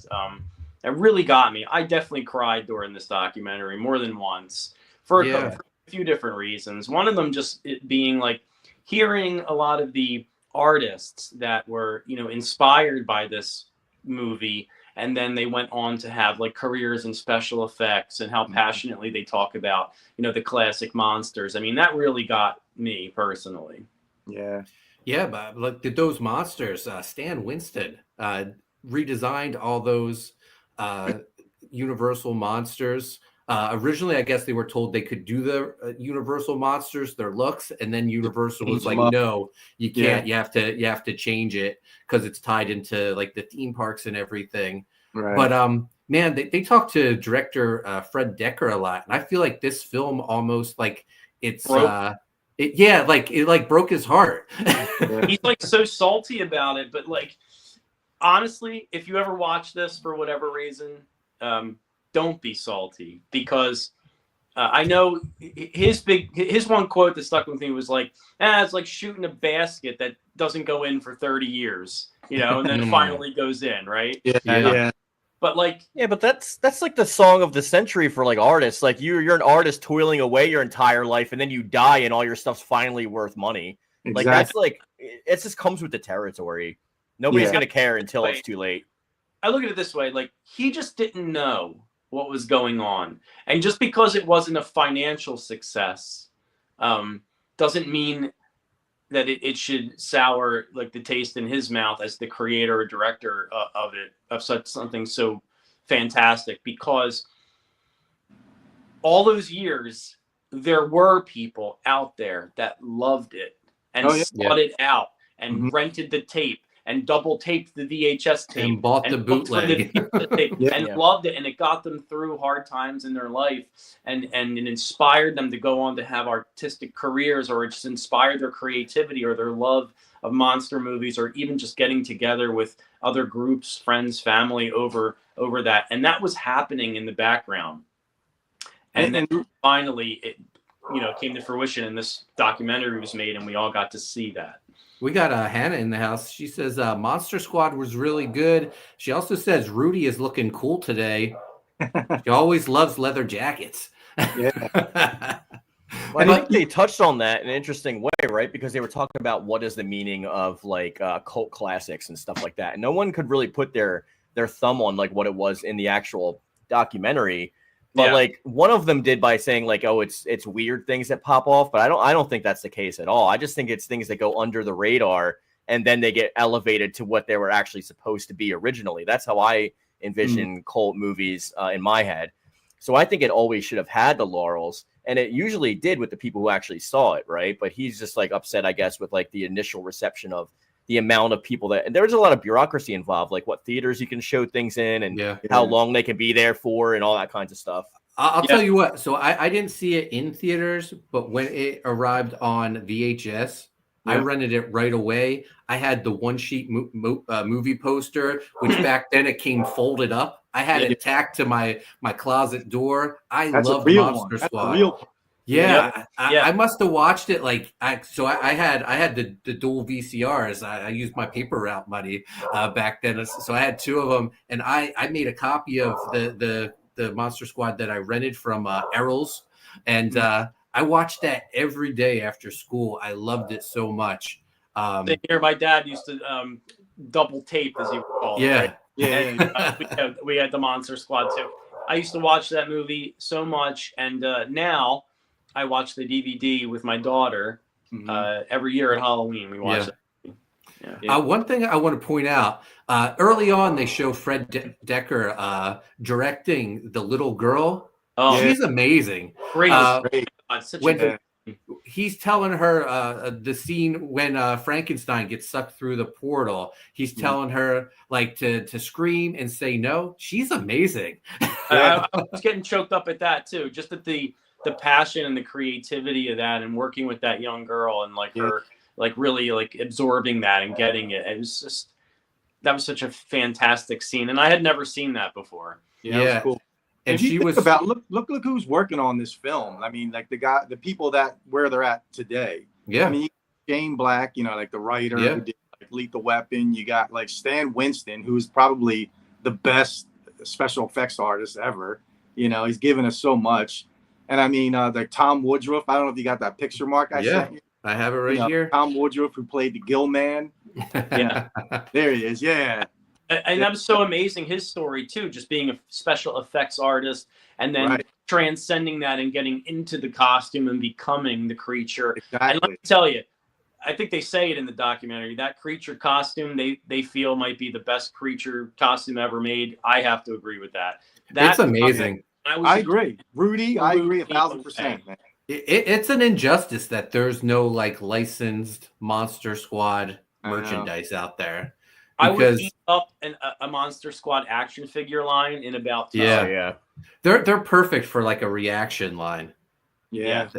S10: It really got me. I definitely cried during this documentary more than once for a few different reasons. One of them just it being like hearing a lot of the artists that were inspired by this movie, and then they went on to have like careers in special effects and how passionately they talk about the classic monsters. I mean, that really got me personally.
S8: Yeah, but look at those monsters. Stan Winston redesigned all those Universal monsters. Originally, I guess they were told they could do the Universal monsters, their looks, and then Universal was like, "No, you can't. Yeah. You have to change it because it's tied into like the theme parks and everything." Right. But man, they talked to director Fred Decker a lot, and I feel like this film almost like it's it broke his heart.
S10: He's like so salty about it, but like honestly, if you ever watch this for whatever reason, don't be salty, because I know his one quote that stuck with me was like, it's like shooting a basket that doesn't go in for 30 years, and then it finally goes in, right?
S6: Yeah.
S10: But like,
S9: yeah, but that's like the song of the century for like artists. Like you're an artist toiling away your entire life, and then you die, and all your stuff's finally worth money.
S6: Exactly.
S9: Like that's like it just comes with the territory. Nobody's gonna care until it's too late.
S10: I look at it this way: like he just didn't know what was going on, and just because it wasn't a financial success, doesn't mean that it should sour like the taste in his mouth as the creator or director of such something so fantastic. Because all those years there were people out there that loved it and sought it out and rented the tape and double taped the VHS tape
S8: and bought the bootleg
S10: and loved it, and it got them through hard times in their life, and it inspired them to go on to have artistic careers, or it just inspired their creativity or their love of monster movies, or even just getting together with other groups, friends, family over that. And that was happening in the background. And then finally it came to fruition, and this documentary was made, and we all got to see that.
S8: We got Hannah in the house. She says Monster Squad was really good. She also says Rudy is looking cool today. She always loves leather jackets.
S9: Yeah. Well, I think they touched on that in an interesting way, right? Because they were talking about what is the meaning of like cult classics and stuff like that. And no one could really put their thumb on like what it was in the actual documentary. But like one of them did by saying like, oh, it's weird things that pop off. But I don't think that's the case at all. I just think it's things that go under the radar and then they get elevated to what they were actually supposed to be originally. That's how I envision cult movies in my head. So I think it always should have had the laurels, and it usually did with the people who actually saw it, right? But he's just like upset, I guess, with like the initial reception of the amount of people and there was a lot of bureaucracy involved, like what theaters you can show things in and how long they can be there for and all that kinds of stuff.
S8: I'll tell you what. So I didn't see it in theaters, but when it arrived on VHS, I rented it right away. I had the one sheet movie poster, which back then it came folded up. I had it tacked to my closet door. I love Monster Squad. I must have watched it like I had the dual VCRs. I used my paper route money back then, so I had two of them, and I made a copy of the Monster Squad that I rented from Herald's, and I watched that every day after school. I loved it so much.
S10: Here, my dad used to double tape, as you call it. Right? And we had the Monster Squad too. I used to watch that movie so much, and now I watch the DVD with my daughter every year at Halloween. We watch it.
S8: One thing I want to point out, early on, they show Fred Decker directing the little girl. Oh, she's amazing.
S10: Great.
S8: He's telling her the scene when Frankenstein gets sucked through the portal. He's telling her like to scream and say no. She's amazing.
S10: I was getting choked up at that too. Just at the passion and the creativity of that, and working with that young girl, and like her like really like absorbing that and getting it. It was just, that was such a fantastic scene, and I had never seen that before.
S6: Yeah, it was cool. And she was about look who's working on this film. I mean, like the people that where they're at today.
S8: Yeah,
S6: I mean, Shane Black, like the writer who did like Lethal Weapon. You got like Stan Winston, who's probably the best special effects artist ever. He's given us so much. And I mean, like Tom Woodruff. I don't know if you got that picture, Mark. I sent you.
S8: I have it right here.
S6: Tom Woodruff, who played the Gill Man. There he is. Yeah.
S10: And that was so amazing, his story too, just being a special effects artist and then transcending that and getting into the costume and becoming the creature. Exactly. And let me tell you, I think they say it in the documentary, that creature costume they feel might be the best creature costume ever made. I have to agree with that.
S8: It's amazing.
S6: I agree. Rudy, I agree 1,000%, man.
S8: It's an injustice that there's no like licensed Monster Squad merchandise out there.
S10: I would eat up a Monster Squad action figure line in about
S8: 2 They're perfect for like a reaction line.
S6: Yeah.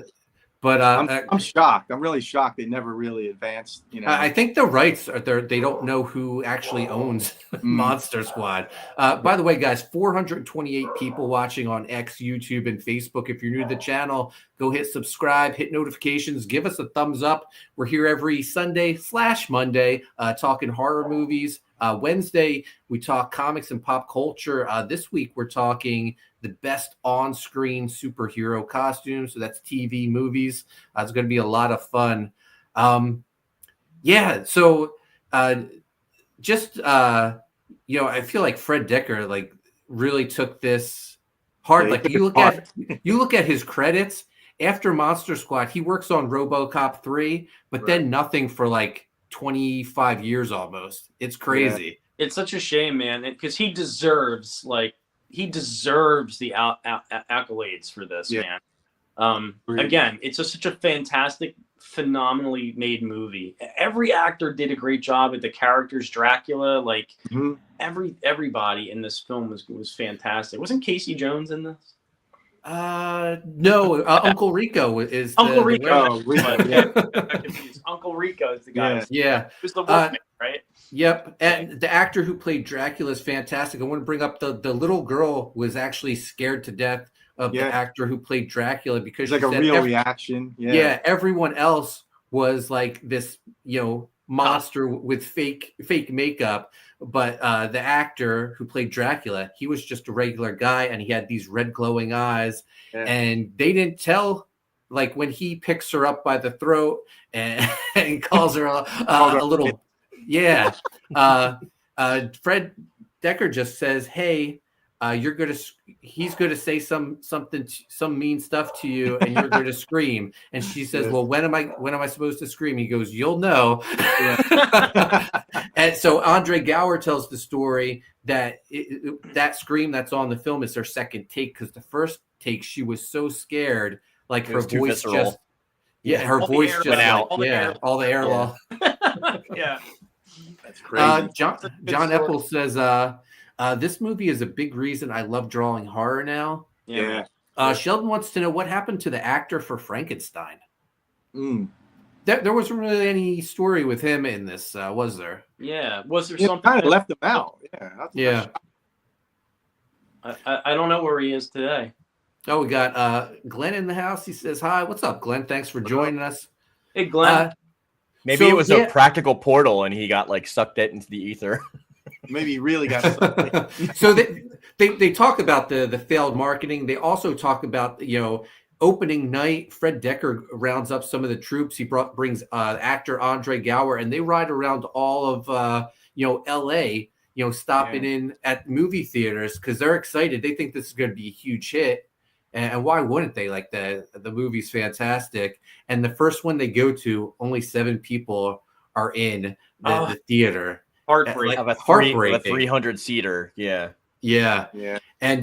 S8: But
S6: I'm shocked. I'm really shocked they never really advanced.
S8: I think the rights are there. They don't know who actually owns Monster Squad. By the way, guys, 428 people watching on X, YouTube, and Facebook. If you're new to the channel, go hit subscribe, hit notifications, give us a thumbs up. We're here every Sunday/Monday talking horror movies, Wednesday, we talk comics and pop culture. This week, we're talking the best on-screen superhero costumes. So that's TV, movies. It's going to be a lot of fun. So I feel like Fred Decker really took this hard. Like you look at his credits after Monster Squad, he works on RoboCop 3, but then nothing for 25 years almost. It's crazy.
S10: Yeah. It's such a shame, man, because he deserves the accolades for this, man. Again, it's just such a fantastic, phenomenally made movie. Every actor did a great job at the characters. Dracula, everybody in this film was fantastic. Wasn't Casey Jones in this?
S8: No. Uncle Rico is
S10: Uncle Rico. Uncle Rico is the guy.
S8: Yeah.
S10: Who's the Wolfman, right?
S8: Yep. And the actor who played Dracula is fantastic. I want to bring up the little girl was actually scared to death of the actor who played Dracula because
S6: it's a real reaction.
S8: Yeah. Everyone else was this, monster with fake makeup. But the actor who played Dracula, he was just a regular guy, and he had these red glowing eyes. Yeah. And they didn't tell, when he picks her up by the throat and calls her a little, Fred Decker just says, "Hey, he's gonna say some mean stuff to you, and you're gonna scream." And she says, "Well, when am I supposed to scream?" He goes, "You'll know." And so Andre Gower tells the story that that scream that's on the film is their second take, because the first take she was so scared, her voice just her voice just went out. All the air loss.
S10: Yeah,
S6: that's crazy.
S8: John Epple says, this movie is a big reason I love drawing horror now.
S10: Yeah.
S8: Sheldon wants to know what happened to the actor for Frankenstein. There wasn't really any story with him in this, was there?
S10: Yeah. Was there something?
S6: Kind of left him out.
S8: Yeah.
S10: I don't know where he is today.
S8: Oh, we got Glenn in the house. He says, "Hi, what's up, Glenn? Thanks for joining us."
S10: Hey, Glenn.
S9: Maybe it was a practical portal and he got sucked it into the ether.
S6: Maybe he really got something.
S8: So they talk about the failed marketing. They also talk about, opening night. Fred Decker rounds up some of the troops. He brings actor Andre Gower, and they ride around all of LA, stopping in at movie theaters because they're excited. They think this is going to be a huge hit. And why wouldn't they? The movie's fantastic. And the first one they go to, only 7 people are in the theater.
S10: Heartbreak.
S9: Of a 300-seater.
S8: Yeah. And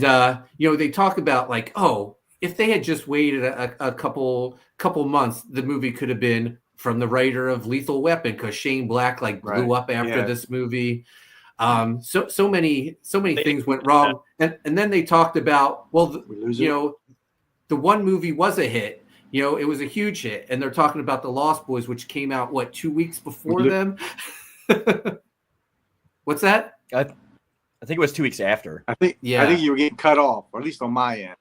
S8: they talk about if they had just waited a couple months, the movie could have been from the writer of Lethal Weapon, because Shane Black blew up after this movie. So many things went wrong. And then they talked about, the one movie was a hit. It was a huge hit. And they're talking about The Lost Boys, which came out 2 weeks before them. What's that?
S9: I think it was 2 weeks after.
S6: I think you were getting cut off, or at least on my end.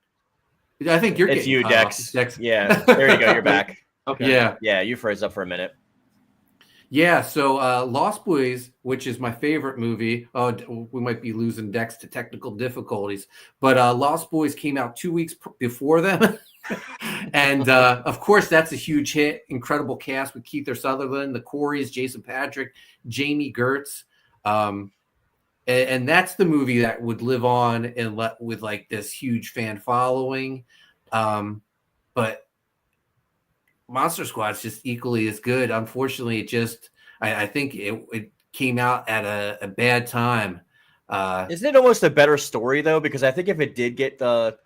S8: I think you're
S9: it's
S8: getting
S9: you, Dex. Yeah, there you go. You're back.
S6: Okay.
S9: Yeah, you froze up for a minute.
S8: Yeah, so Lost Boys, which is my favorite movie. Oh, we might be losing Dex to technical difficulties, but Lost Boys came out 2 weeks before them. And of course, that's a huge hit. Incredible cast with Keith Sutherland, the Coreys, Jason Patrick, Jamie Gertz. And that's the movie that would live on and with this huge fan following. But Monster Squad's just equally as good. Unfortunately, I think it came out at a bad time.
S9: Isn't it almost a better story though? Because I think if it did get the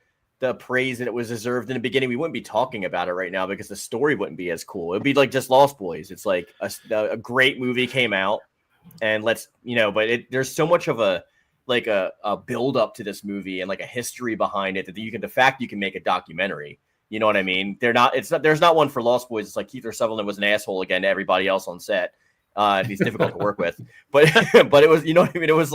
S9: praise that it was deserved in the beginning, we wouldn't be talking about it right now because the story wouldn't be as cool. It'd be just Lost Boys. It's a great movie came out. And there's so much of a build up to this movie and a history behind it that you can make a documentary. You know what I mean? There's not one for Lost Boys. It's Keith Sutherland was an asshole again to everybody else on set. He's difficult to work with, but it was, you know what I mean? It was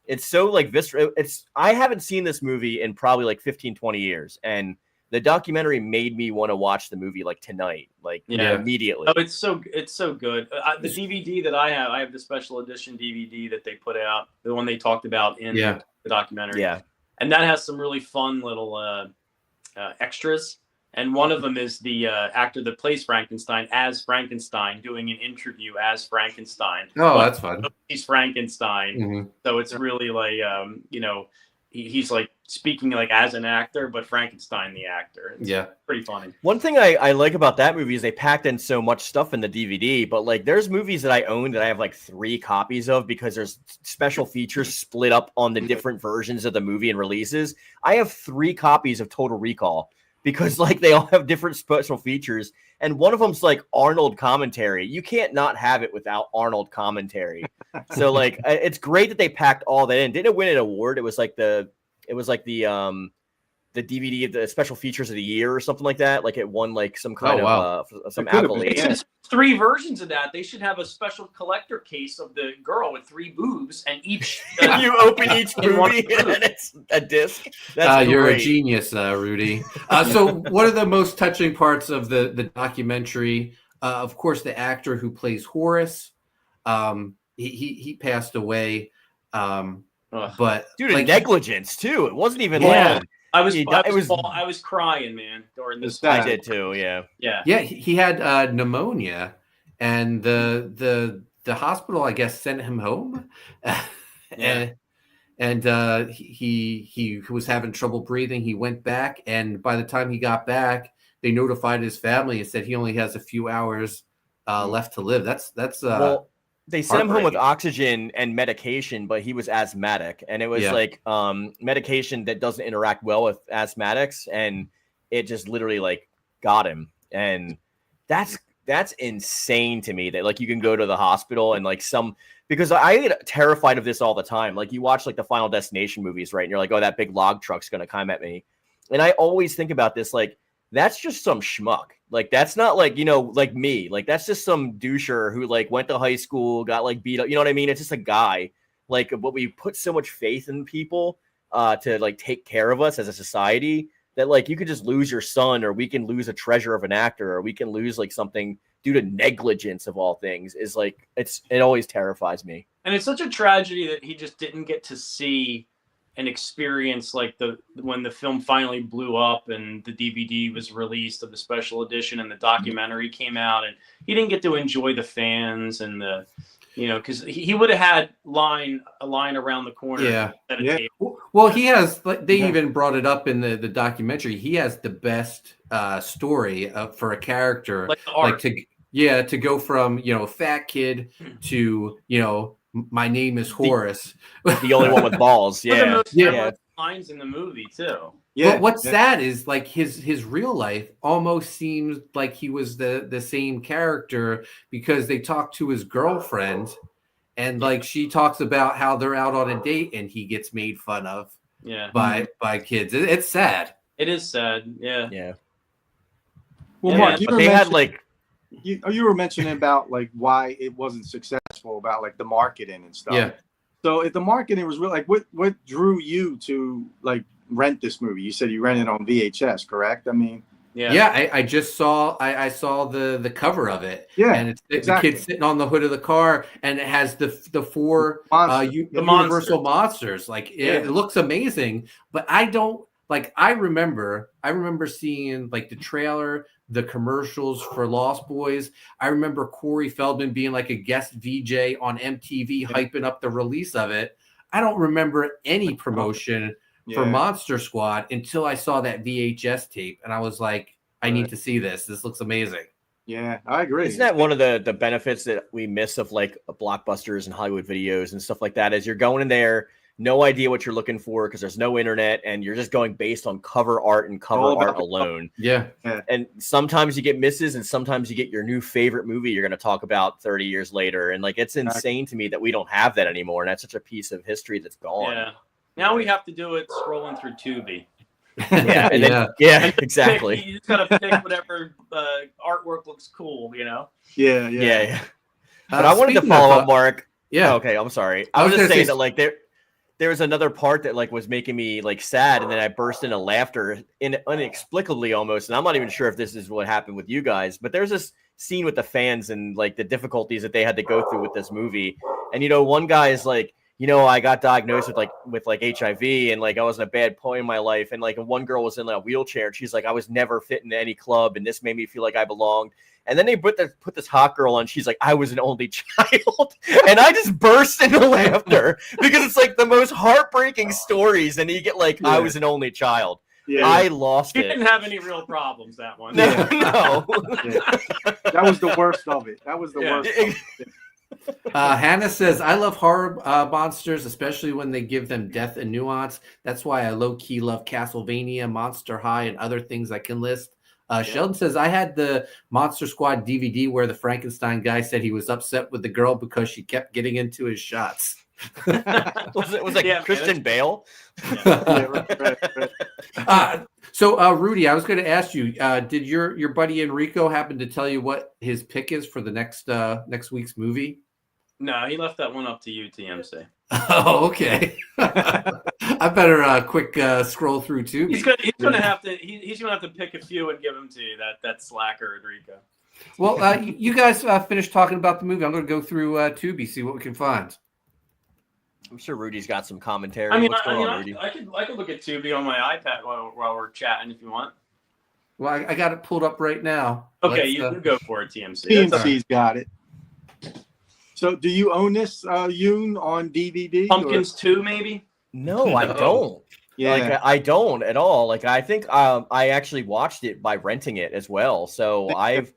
S9: it's so visceral. I haven't seen this movie in probably 15, 20 years. And the documentary made me want to watch the movie like tonight, like immediately.
S10: Oh, it's so good. The DVD that I have the special edition DVD that they put out, the one they talked about in the documentary.
S9: Yeah,
S10: and that has some really fun little extras. And one of them is the actor that plays Frankenstein as Frankenstein doing an interview as Frankenstein.
S8: Oh, that's fun.
S10: He's Frankenstein.
S8: Mm-hmm.
S10: So it's really like, he's like speaking like as an actor, but Frankenstein the actor. It's pretty funny.
S9: One thing I like about that movie is they packed in so much stuff in the DVD, but like there's movies that I own that I have like 3 copies of because there's special features split up on the different versions of the movie and releases. I have 3 copies of Total Recall because like they all have different special features. And one of them's like Arnold commentary. You can't not have it without Arnold commentary. So like, it's great that they packed all that in. Didn't it win an award? It was like the DVD of the special features of the year or something like that. Like it won like some kind of some accolade.
S10: It's 3 versions of that. They should have a special collector case of the girl with 3 boobs, and each
S9: you open each movie and it's a disc. That's
S8: you're a genius, Rudy. So what are the most touching parts of the documentary? Of course, the actor who plays Horace. He passed away. But
S9: dude, like, negligence too. It wasn't even long.
S10: I was crying, man, during this.
S9: I did too. Yeah.
S8: He had pneumonia, and the hospital, I guess, sent him home, and he was having trouble breathing. He went back, and by the time he got back, they notified his family and said he only has a few hours left to live. That's
S9: well, they sent him home with oxygen and medication, but he was asthmatic, and it was like medication that doesn't interact well with asthmatics, and it just literally like got him. And that's insane to me that like you can go to the hospital and like because I get terrified of this all the time. Like you watch like the Final Destination movies, right? And you're like, oh, that big log truck's gonna come at me. And I always think about this like, that's just some schmuck. Like, that's not like, like me. Like, that's just some doucher who like went to high school, got like beat up. You know what I mean? It's just a guy. Like, but we put so much faith in people to like take care of us as a society that like you could just lose your son, or we can lose a treasure of an actor, or we can lose like something due to negligence of all things. Is like, it always terrifies me.
S10: And it's such a tragedy that he just didn't get to see an experience like when the film finally blew up and the DVD was released of the special edition and the documentary came out, and he didn't get to enjoy the fans and the, because he would have had a line around the corner.
S8: Yeah. Well, he has, like, they even brought it up in the documentary. He has the best story for a character, to go from, fat kid to, my name is Horace.
S9: The only one with balls. Yeah.
S10: Lines in the movie too.
S8: Yeah. But what's sad is like his real life almost seems like he was the same character, because they talk to his girlfriend and like she talks about how they're out on a date and he gets made fun of by kids. It's sad.
S10: It is sad. Yeah.
S9: Yeah.
S6: Well, Mark,
S9: they had like.
S6: You were mentioning about like why it wasn't successful, about like the marketing and stuff. Yeah. So if the marketing was real, like what drew you to like rent this movie? You said you rented on VHS, correct? I mean,
S8: I just saw I saw the cover of it.
S6: Yeah,
S8: and it's the kid sitting on the hood of the car, and it has the 4 Universal monsters. Like it looks amazing, but I don't like. I remember seeing like the trailer, the commercials for Lost Boys. I remember Corey Feldman being like a guest VJ on MTV, hyping up the release of it. I don't remember any promotion for Monster Squad until I saw that VHS tape, and I was like, I need to see this. This looks amazing.
S6: Yeah, I agree.
S9: Isn't that one of the benefits that we miss of like blockbusters and Hollywood videos and stuff like that? Is you're going in there, no idea what you're looking for because there's no internet, and you're just going based on cover art and cover art alone.
S8: Yeah.
S9: And sometimes you get misses, and sometimes you get your new favorite movie you're going to talk about 30 years later. And like, it's insane to me that we don't have that anymore. And that's such a piece of history that's gone.
S10: Yeah. Now we have to do it scrolling through Tubi.
S9: Exactly.
S10: You just got to pick whatever artwork looks cool,
S9: Yeah. But I wanted to follow up, Mark.
S8: Yeah.
S9: Okay, I'm sorry. I was just saying that like there was another part that like was making me like sad, and then I burst into laughter inexplicably almost. And I'm not even sure if this is what happened with you guys, but there's this scene with the fans and like the difficulties that they had to go through with this movie. And one guy is like, I got diagnosed with HIV, and like I was in a bad point in my life, and like one girl was in a wheelchair, and she's like, I was never fit into any club, and this made me feel like I belonged. And then they put this hot girl on. She's like, I was an only child. And I just burst into laughter because it's like the most heartbreaking stories. And you get like, I was an only child. Yeah. I lost it.
S10: You didn't have any real problems, that one.
S9: No.
S6: That was the worst of it. That was the worst of it.
S8: Hannah says, I love horror monsters, especially when they give them depth and nuance. That's why I low-key love Castlevania, Monster High, and other things I can list. Sheldon says, I had the Monster Squad DVD where the Frankenstein guy said he was upset with the girl because she kept getting into his shots.
S9: was it Christian Bale?
S8: So Rudy, I was going to ask you, did your buddy Enrico happen to tell you what his pick is for the next week's movie?
S10: No, he left that one up to you, TMC.
S8: Oh, okay. I better quick scroll through too.
S10: He's gonna have to pick a few and give them to you. That slacker Enrico.
S8: Well, you guys finished talking about the movie. I'm going to go through Tubi, see what we can find.
S9: I'm sure Rudy's got some commentary.
S10: I mean,
S9: What's going on, Rudy?
S10: I could look at Tubi on my iPad while we're chatting if you want.
S8: Well, I got it pulled up right now.
S10: Okay, you can go for it, TMC.
S6: TMC's got it. So, do you own this, Yoon, on DVD?
S10: Pumpkins 2, maybe?
S9: No, I don't.
S6: Yeah,
S9: like I don't at all. Like I think I actually watched it by renting it as well. So I've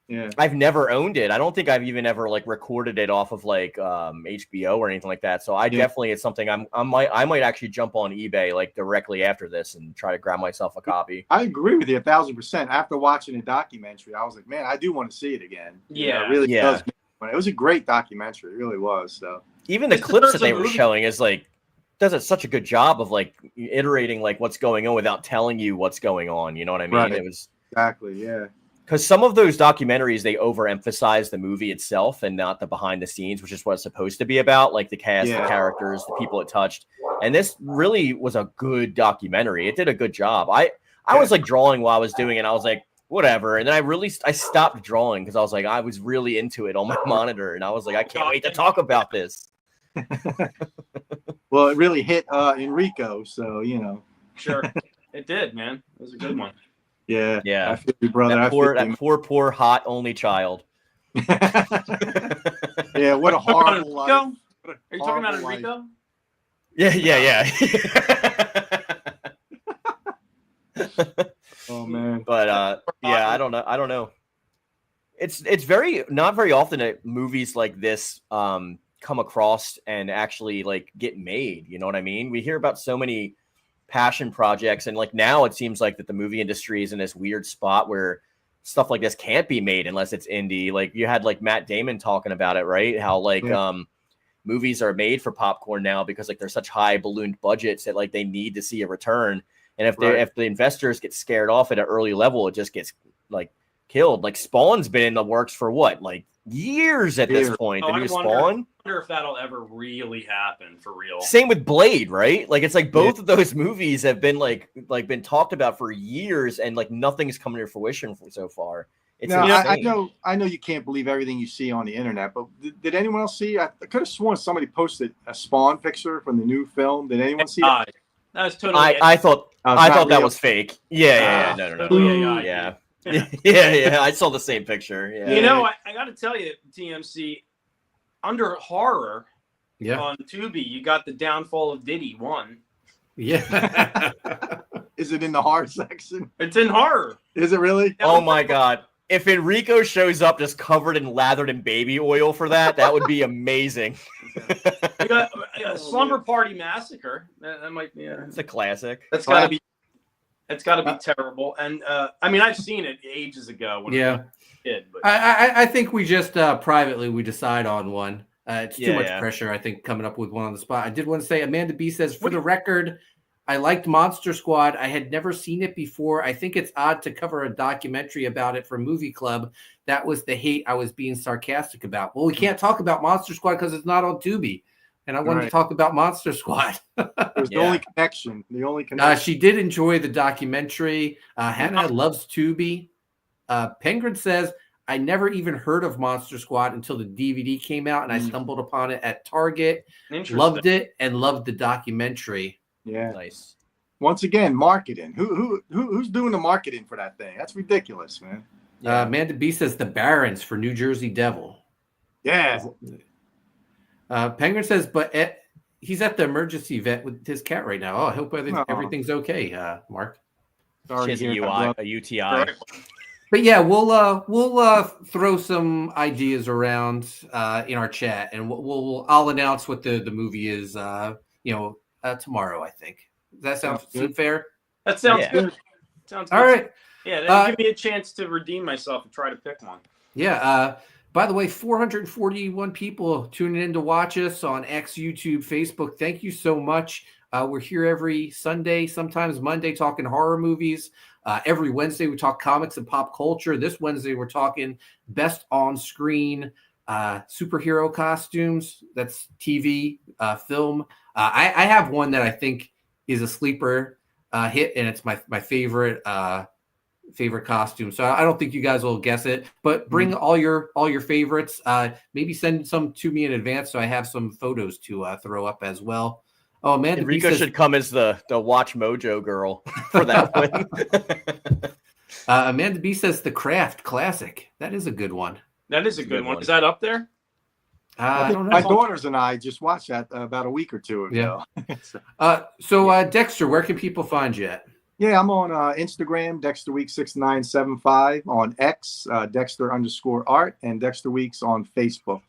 S9: never owned it. I don't think I've even ever like recorded it off of like HBO or anything like that. So I definitely, it's something I might actually jump on eBay like directly after this and try to grab myself a copy.
S6: I agree with you 1,000%. After watching the documentary, I was like, man, I do want to see it again.
S10: Yeah,
S6: it really does. It was a great documentary. It really was. So
S9: even the clips that they were showing is like does such a good job of like iterating like what's going on without telling you what's going on. You know what I mean?
S6: Right.
S9: It was
S6: exactly, yeah.
S9: Because some of those documentaries, they overemphasize the movie itself and not the behind the scenes, which is what it's supposed to be about, like the cast, the characters, the people it touched. And this really was a good documentary. It did a good job. I was like drawing while I was doing it. I was like, whatever. And then I stopped drawing because I was like, I was really into it on my monitor. And I was like, I can't wait to talk about this.
S6: Well, it really hit Enrico. So,
S10: Sure. It did, man. It was a good one.
S6: Yeah.
S9: I
S6: feel you, brother.
S9: That poor, hot only child.
S6: Yeah, what a horrible life.
S10: Are you talking about Enrico?
S9: Yeah.
S6: Oh man.
S9: But I don't know. It's not very often that movies like this come across and actually like get made. You know what I mean? We hear about so many passion projects, and like now it seems like that the movie industry is in this weird spot where stuff like this can't be made unless it's indie. Like you had like Matt Damon talking about it, right? How like movies are made for popcorn now because like there's such high ballooned budgets that like they need to see a return. And if the investors get scared off at an early level, it just gets like killed. Like Spawn's been in the works for what, like years at this point. The new Spawn.
S10: I wonder if that'll ever really happen for real.
S9: Same with Blade, right? Like it's like both of those movies have been like been talked about for years, and like nothing's coming to fruition so far. It's
S6: I know you can't believe everything you see on the internet, but did anyone else see? I could have sworn somebody posted a Spawn picture from the new film. Did anyone see it?
S10: That was totally.
S9: I thought that was fake. Yeah. No. Yeah. Yeah. I saw the same picture. Yeah.
S10: I got to tell you, TMC, under horror on Tubi, you got the Downfall of Diddy 1.
S8: Yeah.
S6: Is it in the horror section?
S10: It's in horror.
S6: Is it really?
S9: Oh my God. If Enrico shows up just covered and lathered in baby oil for that would be amazing.
S10: You got Slumber Party Massacre. That might be.
S9: It's a classic.
S10: That's got to be. It's got to be terrible. And I mean, I've seen it ages ago when I was a kid. But
S8: I think we just privately we decide on one. It's too much pressure, I think, coming up with one on the spot. I did want to say, Amanda B says, for the record, I liked Monster Squad. I had never seen it before. I think it's odd to cover a documentary about it for Movie Club. That was the hate I was being sarcastic about. Well, we can't talk about Monster Squad because it's not on Tubi. and I wanted to talk about Monster Squad.
S6: It was the only connection. The only connection.
S8: She did enjoy the documentary. Hannah loves Tubi. Penguin says, I never even heard of Monster Squad until the DVD came out, and I stumbled upon it at Target. Loved it and loved the documentary.
S6: Yeah,
S9: nice.
S6: Once again, marketing. Who's doing the marketing for that thing? That's ridiculous, man.
S8: Amanda B says the Barons for New Jersey Devil.
S6: Yeah.
S8: Penguin says, but he's at the emergency vet with his cat right now. Oh, I hope everything's okay, Mark.
S9: She has a UTI.
S8: But yeah, we'll throw some ideas around in our chat, and I'll announce what the movie is. Tomorrow, I think. Does that seem fair?
S10: That sounds good. Sounds good.
S8: All right.
S10: Yeah, that'll give me a chance to redeem myself and try to pick one.
S8: Yeah. By the way, 441 people tuning in to watch us on X, YouTube, Facebook. Thank you so much. We're here every Sunday, sometimes Monday, talking horror movies. Every Wednesday, we talk comics and pop culture. This Wednesday, we're talking best on-screen superhero costumes. That's TV, film. I have one that I think is a sleeper hit, and it's my favorite costume. So I don't think you guys will guess it, but bring all your favorites. Maybe send some to me in advance so I have some photos to throw up as well. Oh man,
S9: Enrico should come as the Watch Mojo girl for that one.
S8: Amanda B says The Craft classic. That is a good one.
S10: That is a good one. Is that up there?
S8: I don't know.
S6: My daughters and I just watched that about a week or two ago.
S8: So Dexter, where can people find you at?
S6: Yeah, I'm on Instagram, DexterWeek6975, on X, Dexter_art, and Dexter Weeks on Facebook.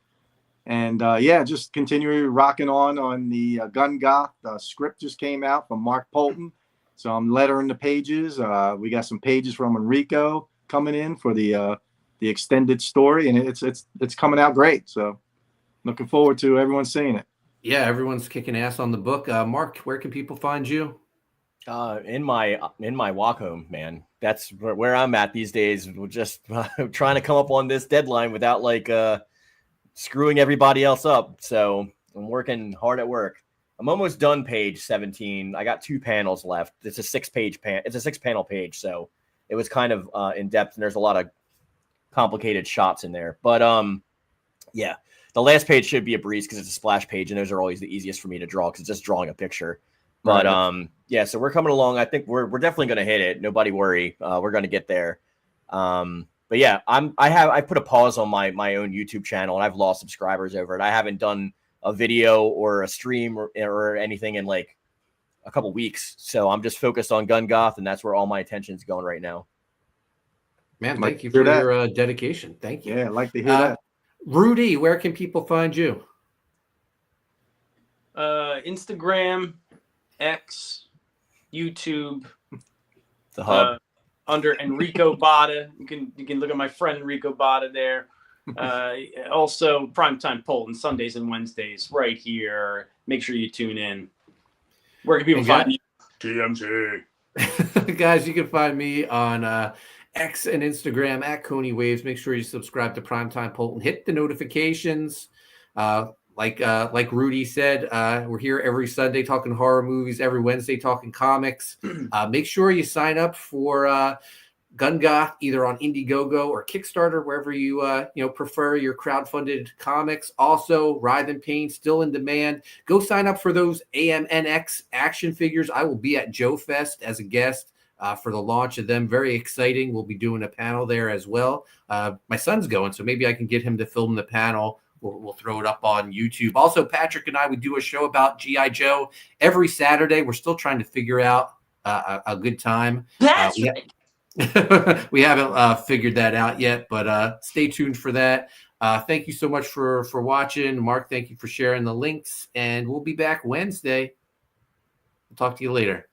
S6: And just continuing rocking on the Gun Goth script just came out from Mark Poulton. So I'm lettering the pages. We got some pages from Enrico coming in for the extended story, and it's coming out great. So looking forward to everyone seeing it.
S8: Yeah, everyone's kicking ass on the book. Mark, where can people find you?
S9: In my walk home, man. That's where I'm at these days. We're just trying to come up on this deadline without screwing everybody else up. So I'm working hard at work. I'm almost done page 17. I got 2 panels left. It's a 6-panel page, so it was kind of in depth, and there's a lot of complicated shots in there. But the last page should be a breeze because it's a splash page, and those are always the easiest for me to draw because it's just drawing a picture. But so we're coming along. I think we're definitely going to hit it. Nobody worry. We're going to get there. But yeah, I put a pause on my own YouTube channel, and I've lost subscribers over it. I haven't done a video or a stream or anything in like a couple weeks. So I'm just focused on Gun Goth, and that's where all my attention is going right now.
S8: Man, thank you for your dedication. Thank you.
S6: Yeah, I'd like to hear that.
S8: Rudy, where can people find you?
S10: Instagram, X, YouTube,
S9: the hub.
S10: Under Enrico Botta. You can look at my friend Enrico Botta there. Also, Primetime Poulton, Sundays and Wednesdays, right here. Make sure you tune in. Where can people find you?
S6: TMZ.
S8: Guys, you can find me on X and Instagram at Koni Waves. Make sure you subscribe to Primetime Poulton. Hit the notifications. Like Rudy said, we're here every Sunday talking horror movies, every Wednesday talking comics. Make sure you sign up for Gun Goth either on Indiegogo or Kickstarter, wherever you prefer your crowdfunded comics. Also, Writhe and Pain still in demand. Go sign up for those AMNX action figures. I will be at Joe Fest as a guest for the launch of them. Very exciting. We'll be doing a panel there as well. My son's going, so maybe I can get him to film the panel. We'll throw it up on YouTube. Also, Patrick and I would do a show about G.I. Joe every Saturday. We're still trying to figure out a good time. We haven't figured that out yet, but stay tuned for that. Thank you so much for watching. Mark, thank you for sharing the links, and we'll be back Wednesday. We'll talk to you later.